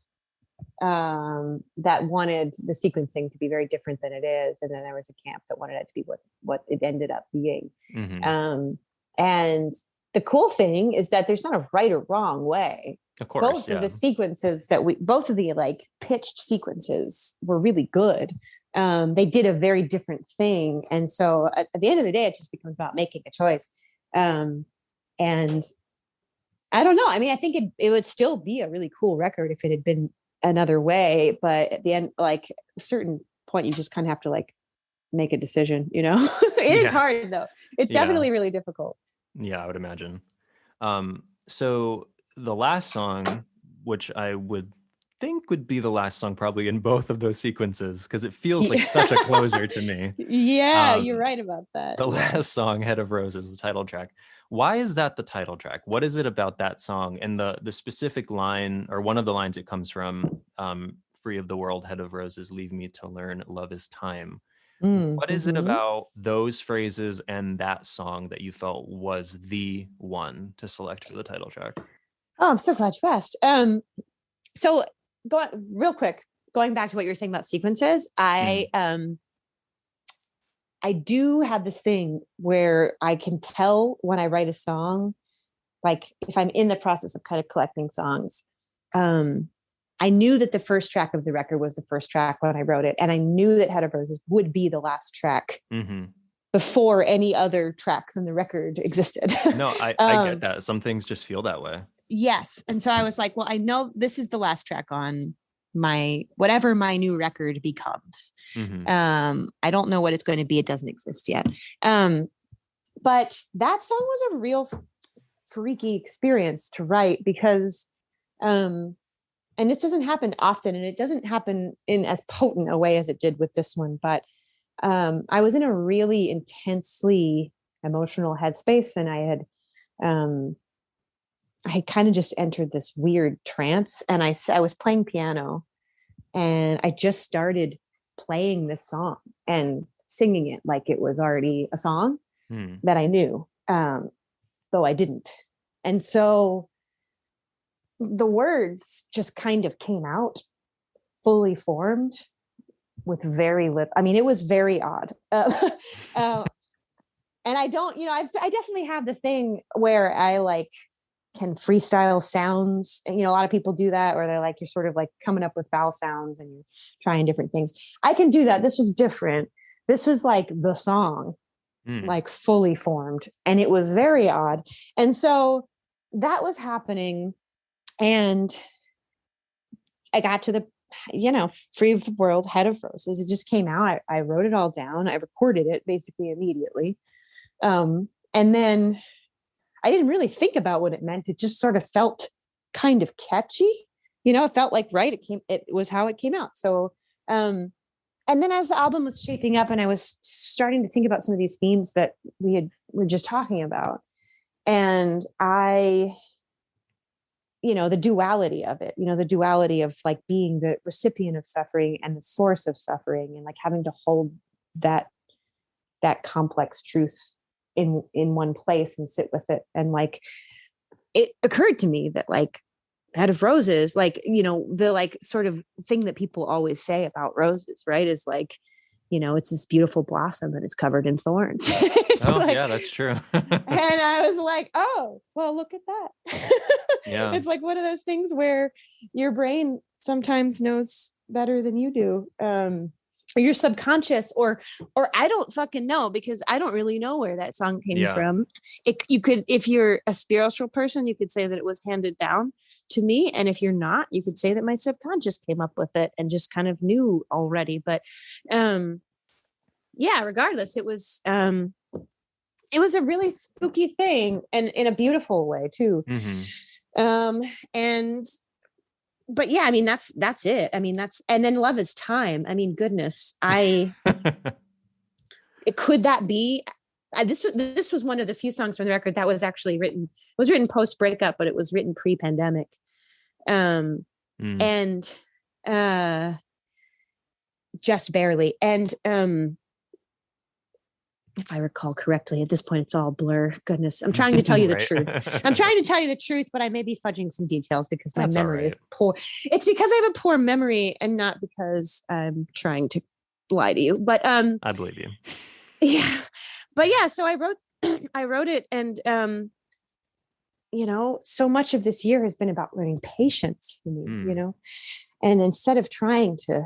that wanted the sequencing to be very different than it is. And then there was a camp that wanted it to be what it ended up being. Mm-hmm. And the cool thing is that there's not a right or wrong way. Of course, both of the sequences both of the like pitched sequences were really good. They did a very different thing. And so at the end of the day, it just becomes about making a choice. And I don't know. I mean, I think it would still be a really cool record if it had been another way, but at the end, like a certain point, you just kind of have to like make a decision, It is hard though. It's definitely really difficult. Yeah, I would imagine. So the last song, which I would think would be the last song probably in both of those sequences, because it feels like such a closer to me. Yeah, you're right about that. The last song, Head of Roses, the title track. Why is that the title track? What is it about that song? And the specific line, or one of the lines it comes from, free of the world, head of roses, leave me to learn love is time. What is it about those phrases and that song that you felt was the one to select for the title track? Oh, I'm so glad you asked. So real quick, going back to what you were saying about sequences, I do have this thing where I can tell when I write a song, like if I'm in the process of kind of collecting songs, I knew that the first track of the record was the first track when I wrote it. And I knew that Head of Roses would be the last track before any other tracks in the record existed. No, I get that. Some things just feel that way. Yes. And so I was like, well, I know this is the last track on whatever my new record becomes. I don't know what it's going to be. It doesn't exist yet. But that song was a real freaky experience to write because, and this doesn't happen often, and it doesn't happen in as potent a way as it did with this one. But I was in a really intensely emotional headspace, and I had kind of just entered this weird trance, and I was playing piano, and I just started playing this song and singing it like it was already a song that I knew, though I didn't. And so the words just kind of came out fully formed with it was very odd. And I don't, I definitely have the thing where I like can freestyle sounds. And, a lot of people do that, or they're like, you're sort of like coming up with vowel sounds and you're trying different things. I can do that. This was different. This was like the song, like fully formed. And it was very odd. And so that was happening. And I got to the, free of the world, head of roses. It just came out. I wrote it all down. I recorded it basically immediately. And then I didn't really think about what it meant. It just sort of felt kind of catchy. It felt like, right. It was how it came out. So, and then as the album was shaping up and I was starting to think about some of these themes that were just talking about, and the duality of it, the duality of like being the recipient of suffering and the source of suffering, and like having to hold that complex truth in one place and sit with it. And like, it occurred to me that like Head of Roses, like, the like sort of thing that people always say about roses, right, is like, it's this beautiful blossom and it's covered in thorns. Yeah, that's true. And I was like, oh, well, look at that. Yeah. It's like one of those things where your brain sometimes knows better than you do. Or your subconscious, or I don't fucking know, because I don't really know where that song came from. You could, if you're a spiritual person, you could say that it was handed down to me. And if you're not, you could say that my subconscious came up with it and just kind of knew already. But regardless, it was a really spooky thing, and in a beautiful way too. But yeah, I mean, that's it. I mean, and then Love is Time. I mean, goodness, could that be, this was one of the few songs from the record that was actually written post breakup, but it was written pre-pandemic. And just barely. And, if I recall correctly, at this point, it's all blur. Goodness, I'm trying to tell you the truth. I'm trying to tell you the truth, but I may be fudging some details because my memory is poor. It's because I have a poor memory and not because I'm trying to lie to you. But I believe you. Yeah. But yeah, so I wrote it, and so much of this year has been about learning patience for me, and instead of trying to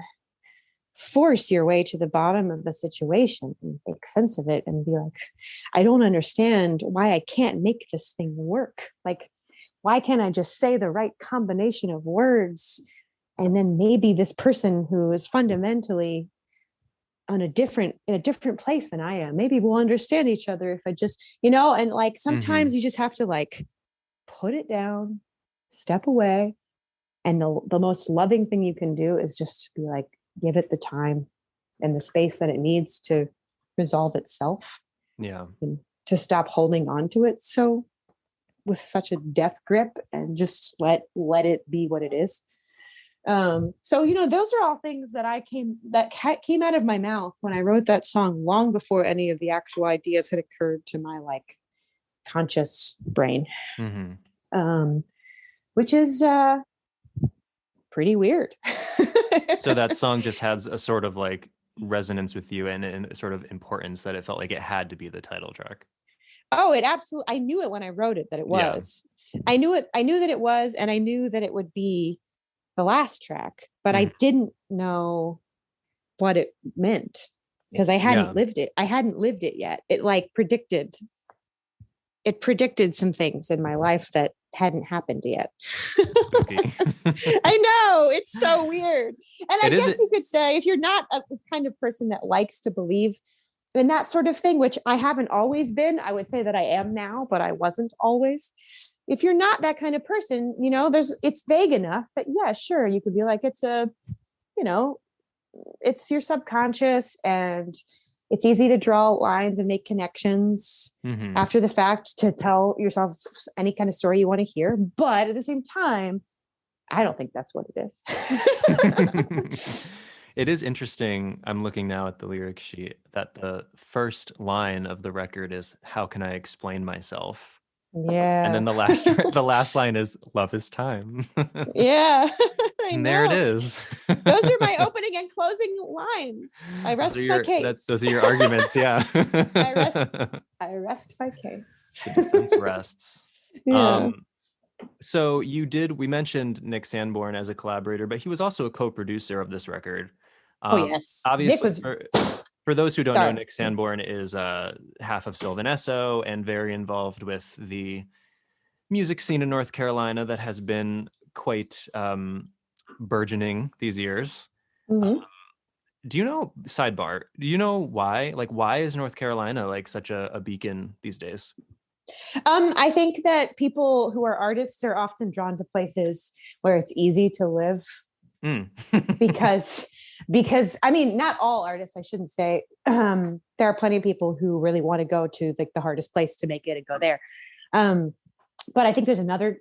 force your way to the bottom of the situation and make sense of it and be like, I don't understand why I can't make this thing work. Like, why can't I just say the right combination of words? And then maybe this person who is fundamentally in a different place than I am, maybe we'll understand each other if I just, and like, sometimes you just have to like put it down, step away, And the most loving thing you can do is just be like, give it the time and the space that it needs to resolve itself. Yeah. And to stop holding on to it so with such a death grip, and just let it be what it is. So, you know, those are all things that came out of my mouth when I wrote that song, long before any of the actual ideas had occurred to my like conscious brain. Which is pretty weird. So that song just has a sort of like resonance with you, and a sort of importance that it felt like it had to be the title track. Oh, it absolutely. I knew it when I wrote it that it was. Yeah. I knew that it was, and I knew that it would be the last track, but I didn't know what it meant because I hadn't lived it. I hadn't lived it yet. It like predicted some things in my life that hadn't happened yet. I know, it's so weird. And I guess you could say, if you're not a kind of person that likes to believe in that sort of thing, which I haven't always been, I would say that I am now, but I wasn't always. If you're not that kind of person, you know, it's vague enough that, yeah, sure, you could be like, it's your subconscious, and it's easy to draw lines and make connections after the fact to tell yourself any kind of story you want to hear. But at the same time, I don't think that's what it is. It is interesting. I'm looking now at the lyric sheet that the first line of the record is, "How can I explain myself?" Yeah. And then the last line is, "Love is time." Yeah. And there it is. Those are my opening and closing lines. I rest my case. Those are your arguments, yeah. I rest my case. The defense rests. Yeah. So we mentioned Nick Sanborn as a collaborator, but he was also a co-producer of this record. Yes. Obviously, for those who don't know, Nick Sanborn is half of Sylvan Esso and very involved with the music scene in North Carolina that has been quite burgeoning these years. Do you know, sidebar, do you know why? Like, why is North Carolina like such a beacon these days? I think that people who are artists are often drawn to places where it's easy to live. because I mean, not all artists, I shouldn't say. There are plenty of people who really want to go to like the hardest place to make it and go there. But I think there's another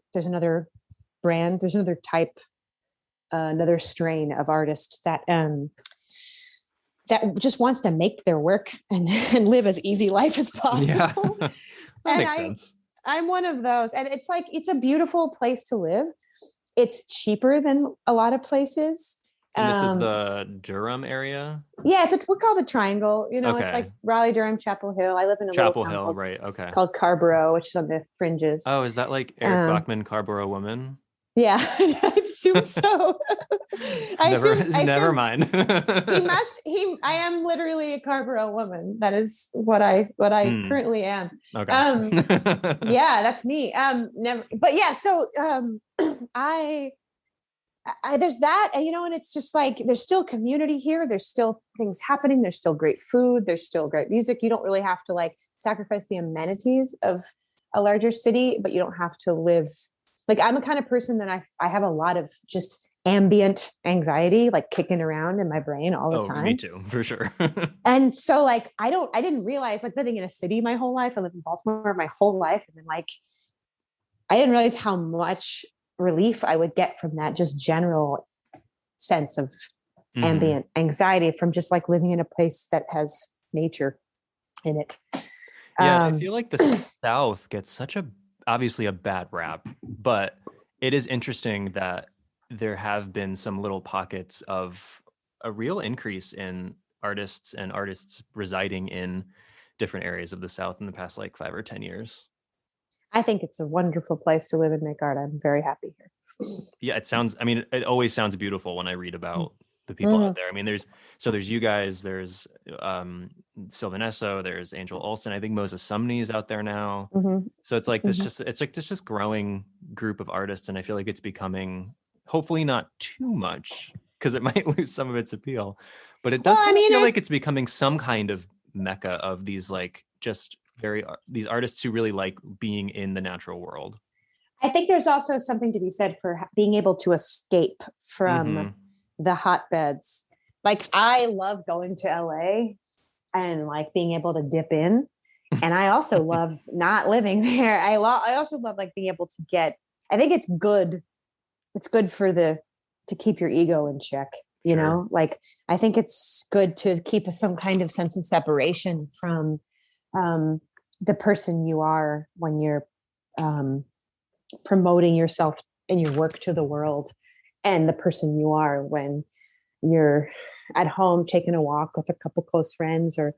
brand, there's another type, another strain of artist that just wants to make their work and live as easy life as possible. Yeah. That makes sense. I'm one of those. And it's like, it's a beautiful place to live. It's cheaper than a lot of places. And this is the Durham area? Yeah, we call it the Triangle. You know, It's like Raleigh, Durham, Chapel Hill. I live in a little town called Carborough, which is on the fringes. Oh, is that like Eric Bachman, Carborough Woman? Yeah, I assume so. Never mind. I am literally a Carborough woman. That is what I currently am. Okay. Yeah, that's me. Never, but yeah, so I there's that, and and it's just like there's still community here. There's still things happening. There's still great food. There's still great music. You don't really have to like sacrifice the amenities of a larger city, but you don't have to live. Like, I'm a kind of person that I have a lot of just ambient anxiety, like kicking around in my brain all the time. Me too, for sure. And so like, I didn't realize, like, living in a city my whole life, I lived in Baltimore my whole life. And then like, I didn't realize how much relief I would get from that just general sense of ambient anxiety from just like living in a place that has nature in it. Yeah, I feel like the South gets obviously a bad rap, but it is interesting that there have been some little pockets of a real increase in artists residing in different areas of the South in the past like 5 or 10 years. I think it's a wonderful place to live and make art. I'm very happy here. Yeah, it always sounds beautiful when I read about the people out there. I mean, there's you guys, there's Sylvan Esso, there's Angel Olsen. I think Moses Sumney is out there now. So it's like this just growing group of artists, and I feel like it's becoming, hopefully not too much, because it might lose some of its appeal, but it does feel like it's becoming some kind of mecca of these like just these artists who really like being in the natural world. I think there's also something to be said for being able to escape from the hotbeds. Like, I love going to LA and like being able to dip in. And I also love not living there. I also love like being able to I think it's good. It's good to keep your ego in check, you know, like, I think it's good to keep some kind of sense of separation from the person you are when you're promoting yourself and your work to the world, and the person you are when you're at home taking a walk with a couple close friends, or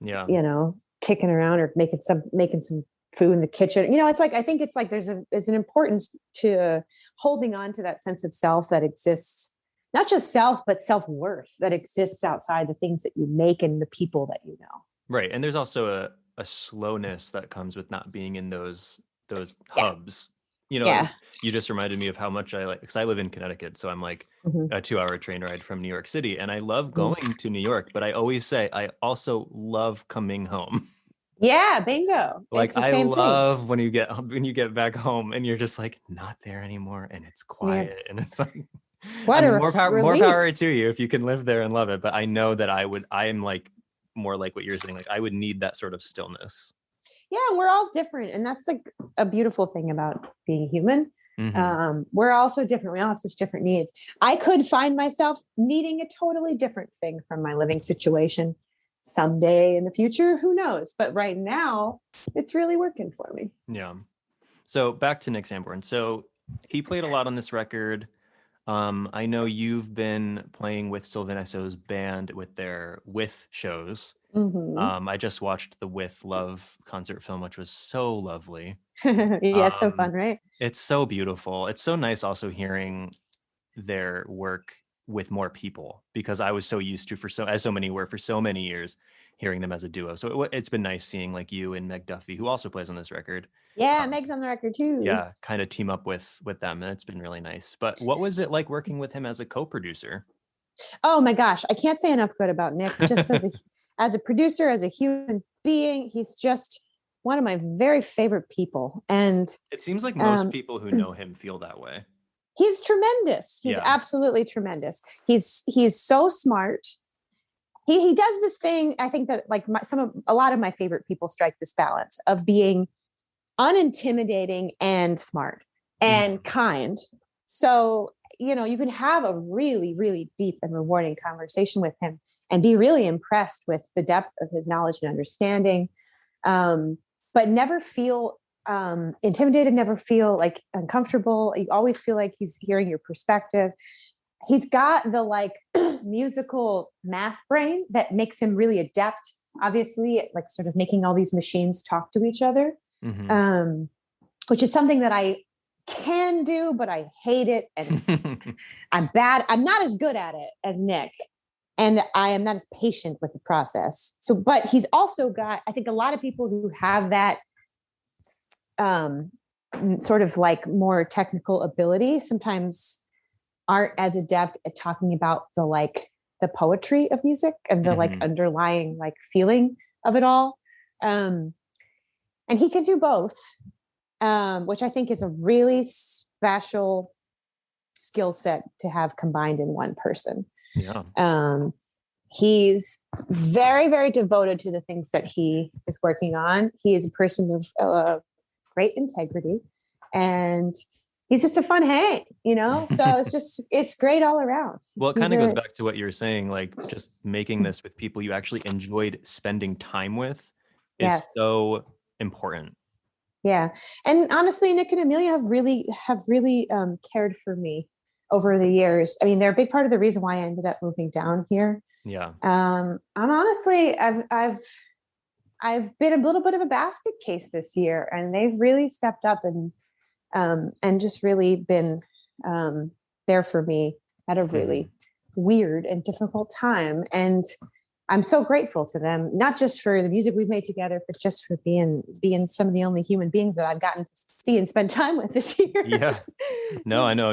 you know, kicking around, or making some food in the kitchen. You know, it's like, I think it's like there's an importance to holding on to that sense of self that exists, not just self, but self-worth that exists outside the things that you make and the people that you know. Right. And there's also a slowness that comes with not being in those hubs. You know, you just reminded me of how much I like, because I live in Connecticut, so I'm like a 2-hour train ride from New York City, and I love going to New York, but I always say I also love coming home. Yeah, bingo. Like, I love when you get back home and you're just like not there anymore, and it's quiet, and it's like, more power to you if you can live there and love it. But I know that I am like more like what you're saying. Like, I would need that sort of stillness. Yeah, we're all different, and that's like a beautiful thing about being human. We're all so different. We all have such different needs. I could find myself needing a totally different thing from my living situation someday in the future. Who knows? But right now, it's really working for me. Yeah. So back to Nick Sanborn. So he played a lot on this record. I know you've been playing with Sylvan Esso's band with their With shows. I just watched the With Love concert film, which was so lovely. It's so fun, right? It's so beautiful. It's so nice also hearing their work with more people, because I was so used to, as so many were for so many years, hearing them as a duo. So it's been nice seeing like you and Meg Duffy, who also plays on this record. Yeah, Meg's on the record too. Yeah, kind of team up with them, and it's been really nice. But what was it like working with him as a co-producer? Oh my gosh, I can't say enough good about Nick. Just as a producer, as a human being, he's just one of my very favorite people. And it seems like most people who know him feel that way. He's tremendous. He's absolutely tremendous. He's so smart. He does this thing. I think that like a lot of my favorite people strike this balance of being unintimidating and smart and kind. So, you know, you can have a really, really deep and rewarding conversation with him and be really impressed with the depth of his knowledge and understanding, but never feel intimidated, never feel like uncomfortable. You always feel like he's hearing your perspective. He's got the like musical math brain that makes him really adept, obviously, at like sort of making all these machines talk to each other, which is something that I can do, but I hate it. And I'm bad. I'm not as good at it as Nick. And I am not as patient with the process. So, but he's also got, I think a lot of people who have that sort of like more technical ability sometimes aren't as adept at talking about the poetry of music and the like underlying like feeling of it all. And he can do both, which I think is a really special skill set to have combined in one person. Yeah. He's very, very devoted to the things that he is working on. He is a person of great integrity, and he's just a fun hang, you know? So it's great all around. Well, it kind of goes back to what you were saying, like just making this with people you actually enjoyed spending time with is so important. Yeah. And honestly, Nick and Amelia have really cared for me over the years. I mean, they're a big part of the reason why I ended up moving down here. Yeah. And honestly, I've been a little bit of a basket case this year, and they've really stepped up and just really been there for me at a really weird and difficult time. And I'm so grateful to them, not just for the music we've made together, but just for being some of the only human beings that I've gotten to see and spend time with this year. Yeah. No, I know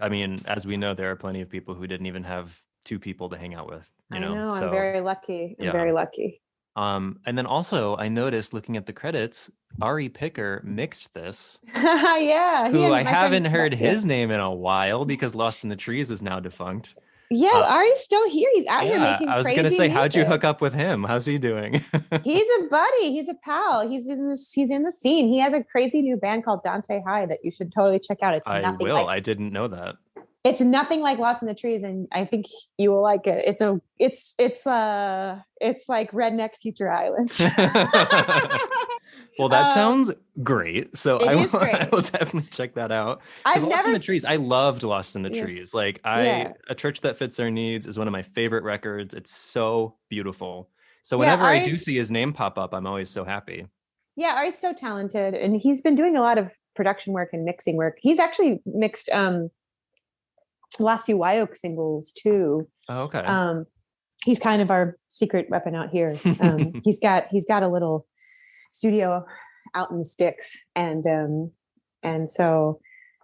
I mean, as we know, there are plenty of people who didn't even have two people to hang out with. You know? I'm very lucky. I'm very lucky. And then also I noticed looking at the credits, Ari Picker mixed this, Yeah, who I my friend, haven't heard yeah. his name in a while because Lost in the Trees is now defunct. Yeah, Ari's still here. He's out here Yeah, making I was gonna crazy say, how'd you music. hook up with him? How's he doing? He's a buddy. He's a pal. He's in the scene. He has a crazy new band called Dante High that you should totally check out. I will. I didn't know that. It's nothing like Lost in the Trees, and I think you will like it. It's like redneck Future Islands. Well, that sounds great. So it is great. I will definitely check that out. Because Lost in the Trees, I loved Lost in the Trees. Like A Church That Fits Our Needs is one of my favorite records. It's so beautiful. So whenever I do see his name pop up, I'm always so happy. Yeah, Ari's so talented, and he's been doing a lot of production work and mixing work. He's actually mixed the last few Wye Oak singles too. Oh, okay. He's kind of our secret weapon out here. He's got a little studio out in the sticks, and so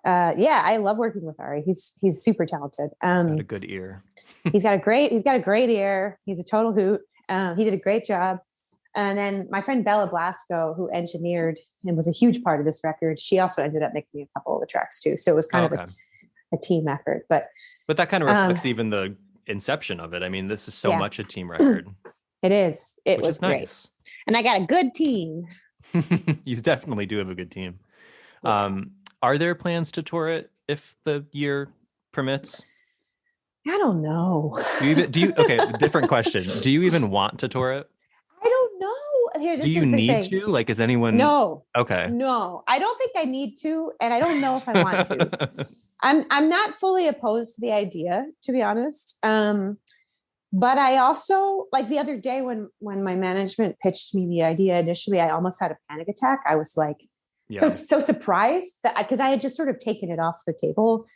I love working with Ari. He's super talented. Got a good ear. he's got a great ear. He's a total hoot. He did a great job. And then my friend Bella Blasco, who engineered and was a huge part of this record, she also ended up mixing a couple of the tracks too. So it was kind of a team effort. But that kind of reflects even the inception of it. I mean, this is so much a team record. It is. It was great. Nice. And I got a good team. You definitely do have a good team. Yeah. Are there plans to tour it if the year permits? I don't know. Okay, different question. Do you even want to tour it? I don't know. Here, do you need to? Like, is anyone? No. Okay. No, I don't think I need to, and I don't know if I want to. I'm not fully opposed to the idea, to be honest. But I also, like the other day when my management pitched me the idea initially, I almost had a panic attack. I was like, so surprised that because I had just sort of taken it off the table.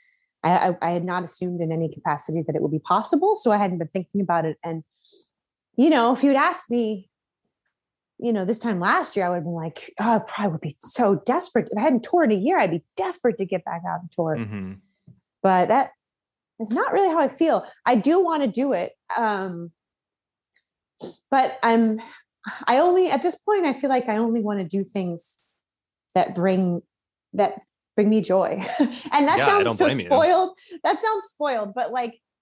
I had not assumed in any capacity that it would be possible. So I hadn't been thinking about it. And, if you'd asked me, this time last year, I would have been like, oh, I probably would be so desperate. If I hadn't toured in a year, I'd be desperate to get back out and tour. Mm-hmm. But that is not really how I feel. I do want to do it. But at this point, I feel like I only want to do things that bring me joy. And that sounds so spoiled. That sounds spoiled, but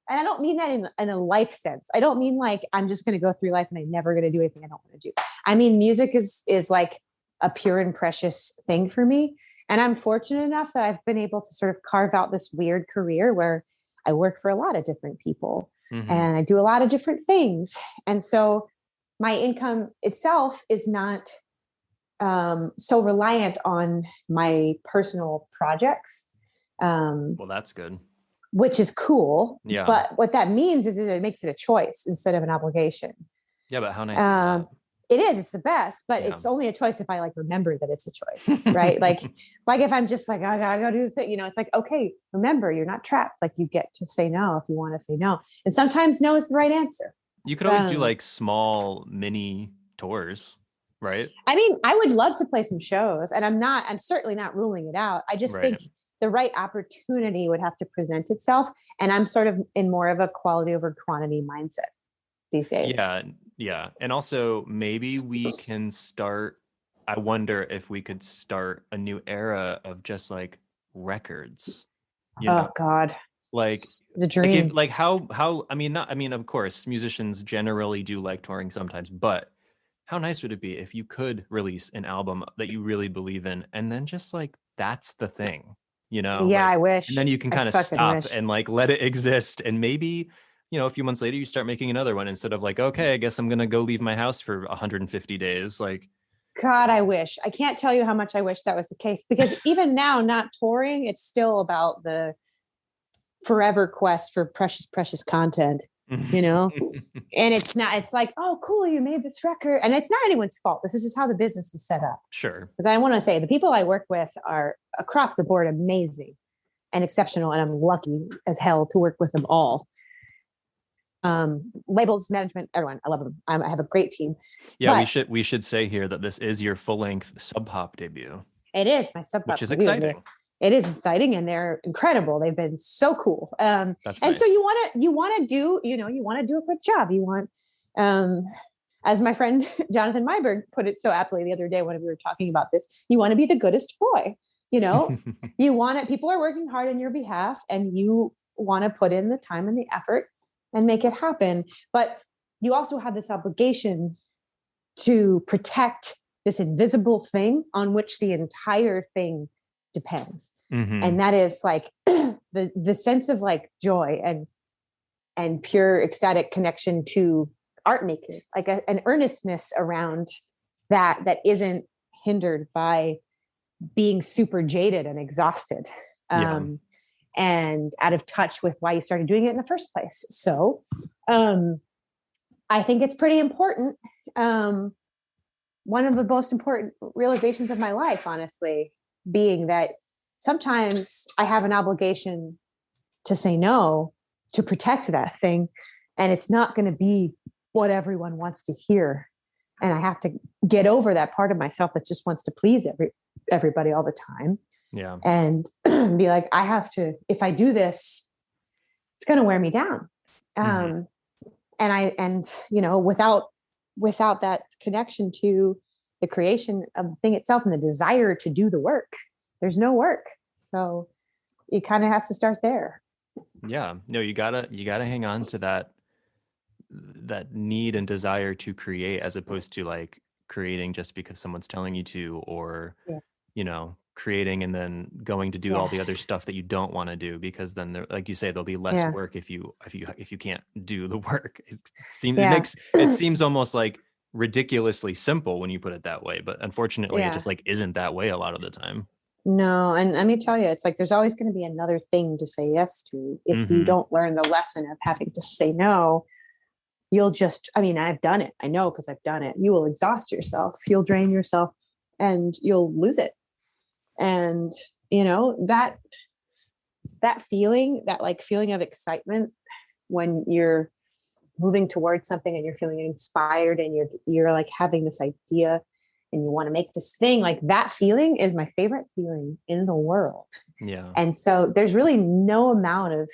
and I don't mean that in a life sense. I don't mean like I'm just going to go through life and I'm never going to do anything I don't want to do. I mean, music is like a pure and precious thing for me. And I'm fortunate enough that I've been able to sort of carve out this weird career where I work for a lot of different people and I do a lot of different things. And so my income itself is not so reliant on my personal projects. Well, that's good. Which is cool. Yeah. But what that means is that it makes it a choice instead of an obligation. Yeah, but how nice is that? It is. It's the best, but it's only a choice if I remember that it's a choice, right? like if I'm just like, I gotta go do the thing, it's like, okay, remember, you're not trapped. Like you get to say no if you want to say no. And sometimes no is the right answer. You could always do like small mini tours, right? I mean, I would love to play some shows and I'm certainly not ruling it out. I just think the right opportunity would have to present itself. And I'm sort of in more of a quality over quantity mindset these days. Yeah. And also maybe we can I wonder if we could start a new era of just like records. Oh God. Like the dream. Like how, of course, musicians generally do like touring sometimes, but how nice would it be if you could release an album that you really believe in and then just like, that's the thing. I wish. And then you can kind of stop and like let it exist. And maybe, a few months later, you start making another one instead of like, okay, I guess I'm going to go leave my house for 150 days. Like, God, I wish. I can't tell you how much I wish that was the case because even now, not touring, it's still about the forever quest for precious, precious content, and it's like, oh, cool, you made this record. And it's not anyone's fault. This is just how the business is set up. Sure. Because I want to say the people I work with are across the board amazing and exceptional. And I'm lucky as hell to work with them all. Labels, management, everyone. I love them. I have a great team. Yeah, we should say here that this is your full-length Sub Pop debut. It is my Sub Pop, which is exciting. It is exciting, and they're incredible. They've been so cool. That's nice. So you want to do, you want to do a good job. You want, as my friend Jonathan Myberg put it so aptly the other day when we were talking about this, you want to be the goodest boy. You know, you want it. People are working hard on your behalf, and you want to put in the time and the effort and make it happen. But you also have this obligation to protect this invisible thing on which the entire thing depends. And that is like the sense of like joy and pure ecstatic connection to art making, like an earnestness around that isn't hindered by being super jaded and exhausted, and out of touch with why you started doing it in the first place. So I think it's pretty important. One of the most important realizations of my life, honestly, being that sometimes I have an obligation to say no, to protect that thing. And it's not going to be what everyone wants to hear. And I have to get over that part of myself that just wants to please everybody all the time. Yeah. And be like, I have to, if I do this, it's going to wear me down. And you know, without that connection to the creation of the thing itself and the desire to do the work, there's no work. So it kind of has to start there. Yeah. No, you gotta hang on to that need and desire to create, as opposed to like creating just because someone's telling you to, or, you know, creating and then going to do all the other stuff that you don't want to do, because then like you say, there'll be less work if you can't do the work. It seems almost like ridiculously simple when you put it that way, but unfortunately it just like isn't that way a lot of the time. No, and let me tell you, it's like there's always going to be another thing to say yes to. If you don't learn the lesson of having to say no, you'll just, I mean, I've done it. I know, because I've done it. You will exhaust yourself. You'll drain yourself and you'll lose it. And, you know, that feeling, that like feeling of excitement when you're moving towards something and you're feeling inspired and you're like having this idea and you want to make this thing, like that feeling is my favorite feeling in the world. Yeah. And so there's really no amount of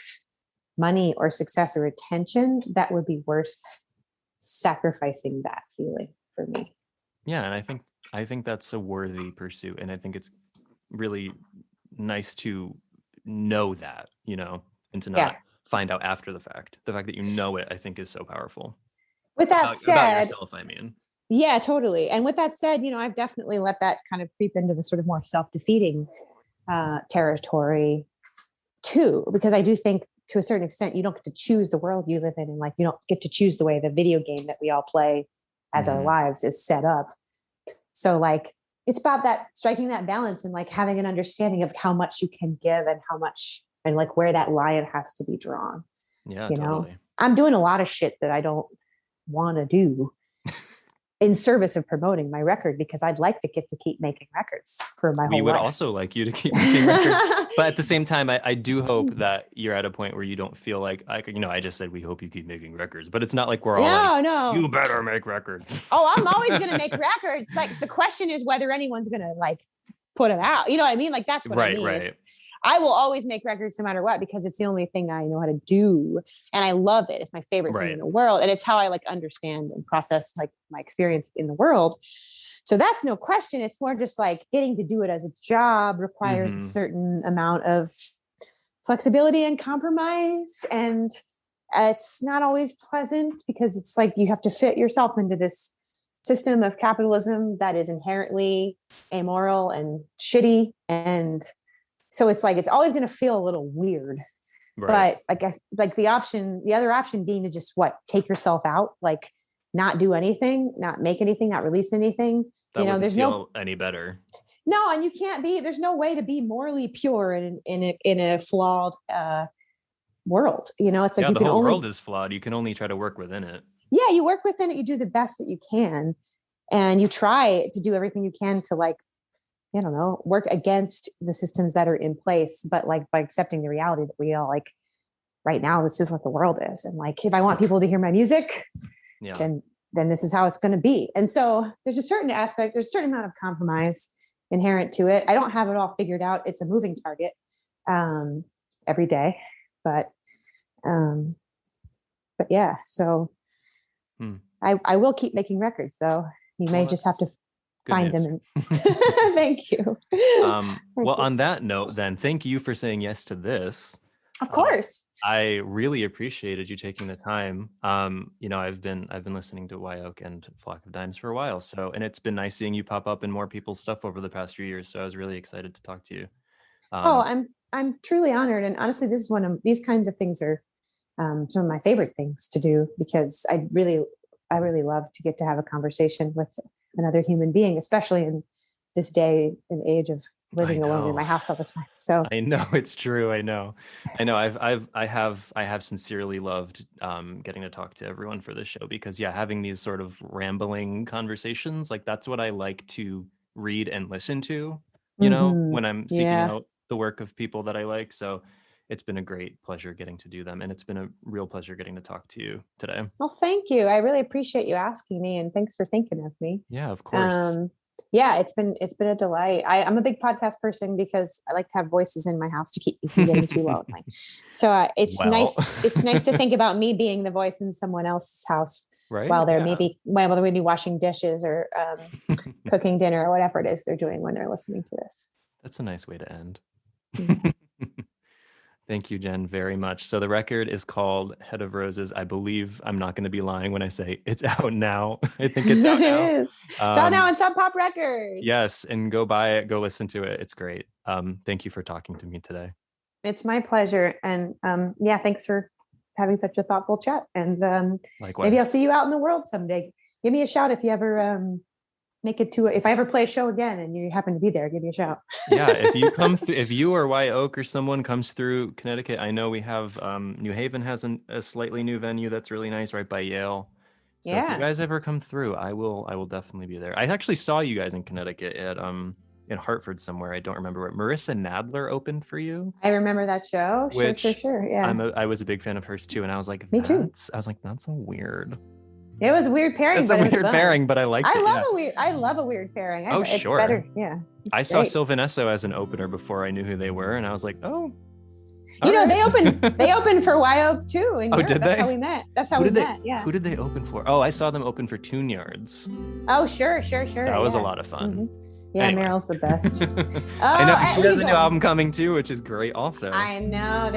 money or success or attention that would be worth sacrificing that feeling for me. Yeah. And I think that's a worthy pursuit. And I think it's really nice to know that, you know, and to not find out after the fact. The fact that you know it, I think, is so powerful. With that said, about yourself, I mean. Yeah, totally. And with that said, you know, I've definitely let that kind of creep into the sort of more self-defeating territory too, because I do think to a certain extent, you don't get to choose the world you live in. And like, you don't get to choose the way the video game that we all play as our lives is set up. So like, it's about that, striking that balance and like having an understanding of how much you can give and how much, and like where that line has to be drawn. Yeah, you totally. know, I'm doing a lot of shit that I don't want to do in service of promoting my record, because I'd like to get to keep making records for my whole life. We would also like you to keep making records. But at the same time, I do hope that you're at a point where you don't feel like, you know, I just said, we hope you keep making records, but it's not like we're all no. You better make records. Oh, I'm always going to make records. Like the question is whether anyone's going to like put them out. You know what I mean? Like that's what I mean. Right. I will always make records no matter what, because it's the only thing I know how to do. And I love it. It's my favorite thing in the world. And it's how I like understand and process like my experience in the world. So that's no question. It's more just like getting to do it as a job requires a certain amount of flexibility and compromise. And it's not always pleasant, because it's like you have to fit yourself into this system of capitalism that is inherently amoral and shitty. And so it's like, it's always going to feel a little weird, but I guess like the other option being to just take yourself out, like not do anything, not make anything, not release anything. That there's no any better. No. And you can't there's no way to be morally pure in a flawed world. You know, it's like, the whole world is flawed. You can only try to work within it. Yeah. You work within it. You do the best that you can. And you try to do everything you can to like, I don't know, work against the systems that are in place, but like by accepting the reality that we all like right now, this is what the world is. And like, if I want people to hear my music, then this is how it's going to be. And so there's a certain amount of compromise inherent to it. I don't have it all figured out. It's a moving target every day, but yeah, so I will keep making records, though. You may just have to find them. Thank you. Well, on that note, then, thank you for saying yes to this. Of course. I really appreciated you taking the time. I've been listening to Wye Oak and Flock of Dimes for a while. So, and it's been nice seeing you pop up in more people's stuff over the past few years. So I was really excited to talk to you. I'm truly honored. And honestly, this is one of these kinds of things are some of my favorite things to do, because I really love to get to have a conversation with another human being, especially in this day and age of living alone in my house all the time. So I know it's true. I know. I have sincerely loved getting to talk to everyone for this show, because having these sort of rambling conversations, like that's what I like to read and listen to, when I'm seeking out the work of people that I like. So it's been a great pleasure getting to do them. And it's been a real pleasure getting to talk to you today. Well, thank you. I really appreciate you asking me, and thanks for thinking of me. Yeah, of course. It's been a delight. I'm a big podcast person because I like to have voices in my house to keep me from getting too lonely. So it's nice. It's nice to think about me being the voice in someone else's house, right? While they're maybe washing dishes or cooking dinner or whatever it is they're doing when they're listening to this. That's a nice way to end. Thank you, Jenn, very much. So the record is called Head of Roses. I believe I'm not going to be lying when I say it's out now. I think it's out now. It is. It's out now on Sub Pop Records. Yes, and go buy it. Go listen to it. It's great. Thank you for talking to me today. It's my pleasure. And thanks for having such a thoughtful chat. And likewise. Maybe I'll see you out in the world someday. Give me a shout if you ever make it to if I ever play a show again and you happen to be there, give me a shout. If you come through, if you or Wye Oak or someone comes through Connecticut, I know we have New Haven has a slightly new venue that's really nice right by Yale. So if you guys ever come through, I will definitely be there. I actually saw you guys in Connecticut at in Hartford somewhere. I don't remember where. Marissa Nadler opened for you. I remember that show. Sure. Yeah. I was a big fan of hers too, and I was like, me too. I was like, that's so weird. It was a weird pairing. It's a weird pairing, but I liked it. I love a weird pairing. It's sure. Better. Yeah. I saw Sylvan Esso as an opener before I knew who they were, and I was like, oh. They opened for Wye Oak too. In Europe. Did they? That's how we met. That's how we met. Yeah. Who did they open for? Oh, I saw them open for Tune Yards. Oh, sure. That was a lot of fun. Mm-hmm. Yeah, anyway. Meryl's the best. I know she has a new album coming too, which is great. Also, I know.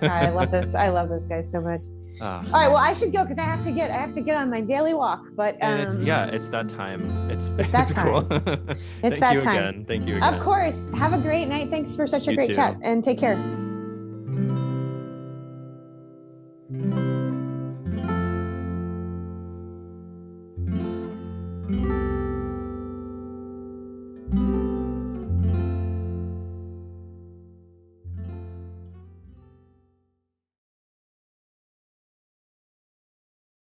I love this. I love those guys so much. All right, well, I should go because I have to get on my daily walk. But it's that time. It's that cool. It's that time. Thank you again. Of course. Have a great night. Thanks for such a great chat, and take care.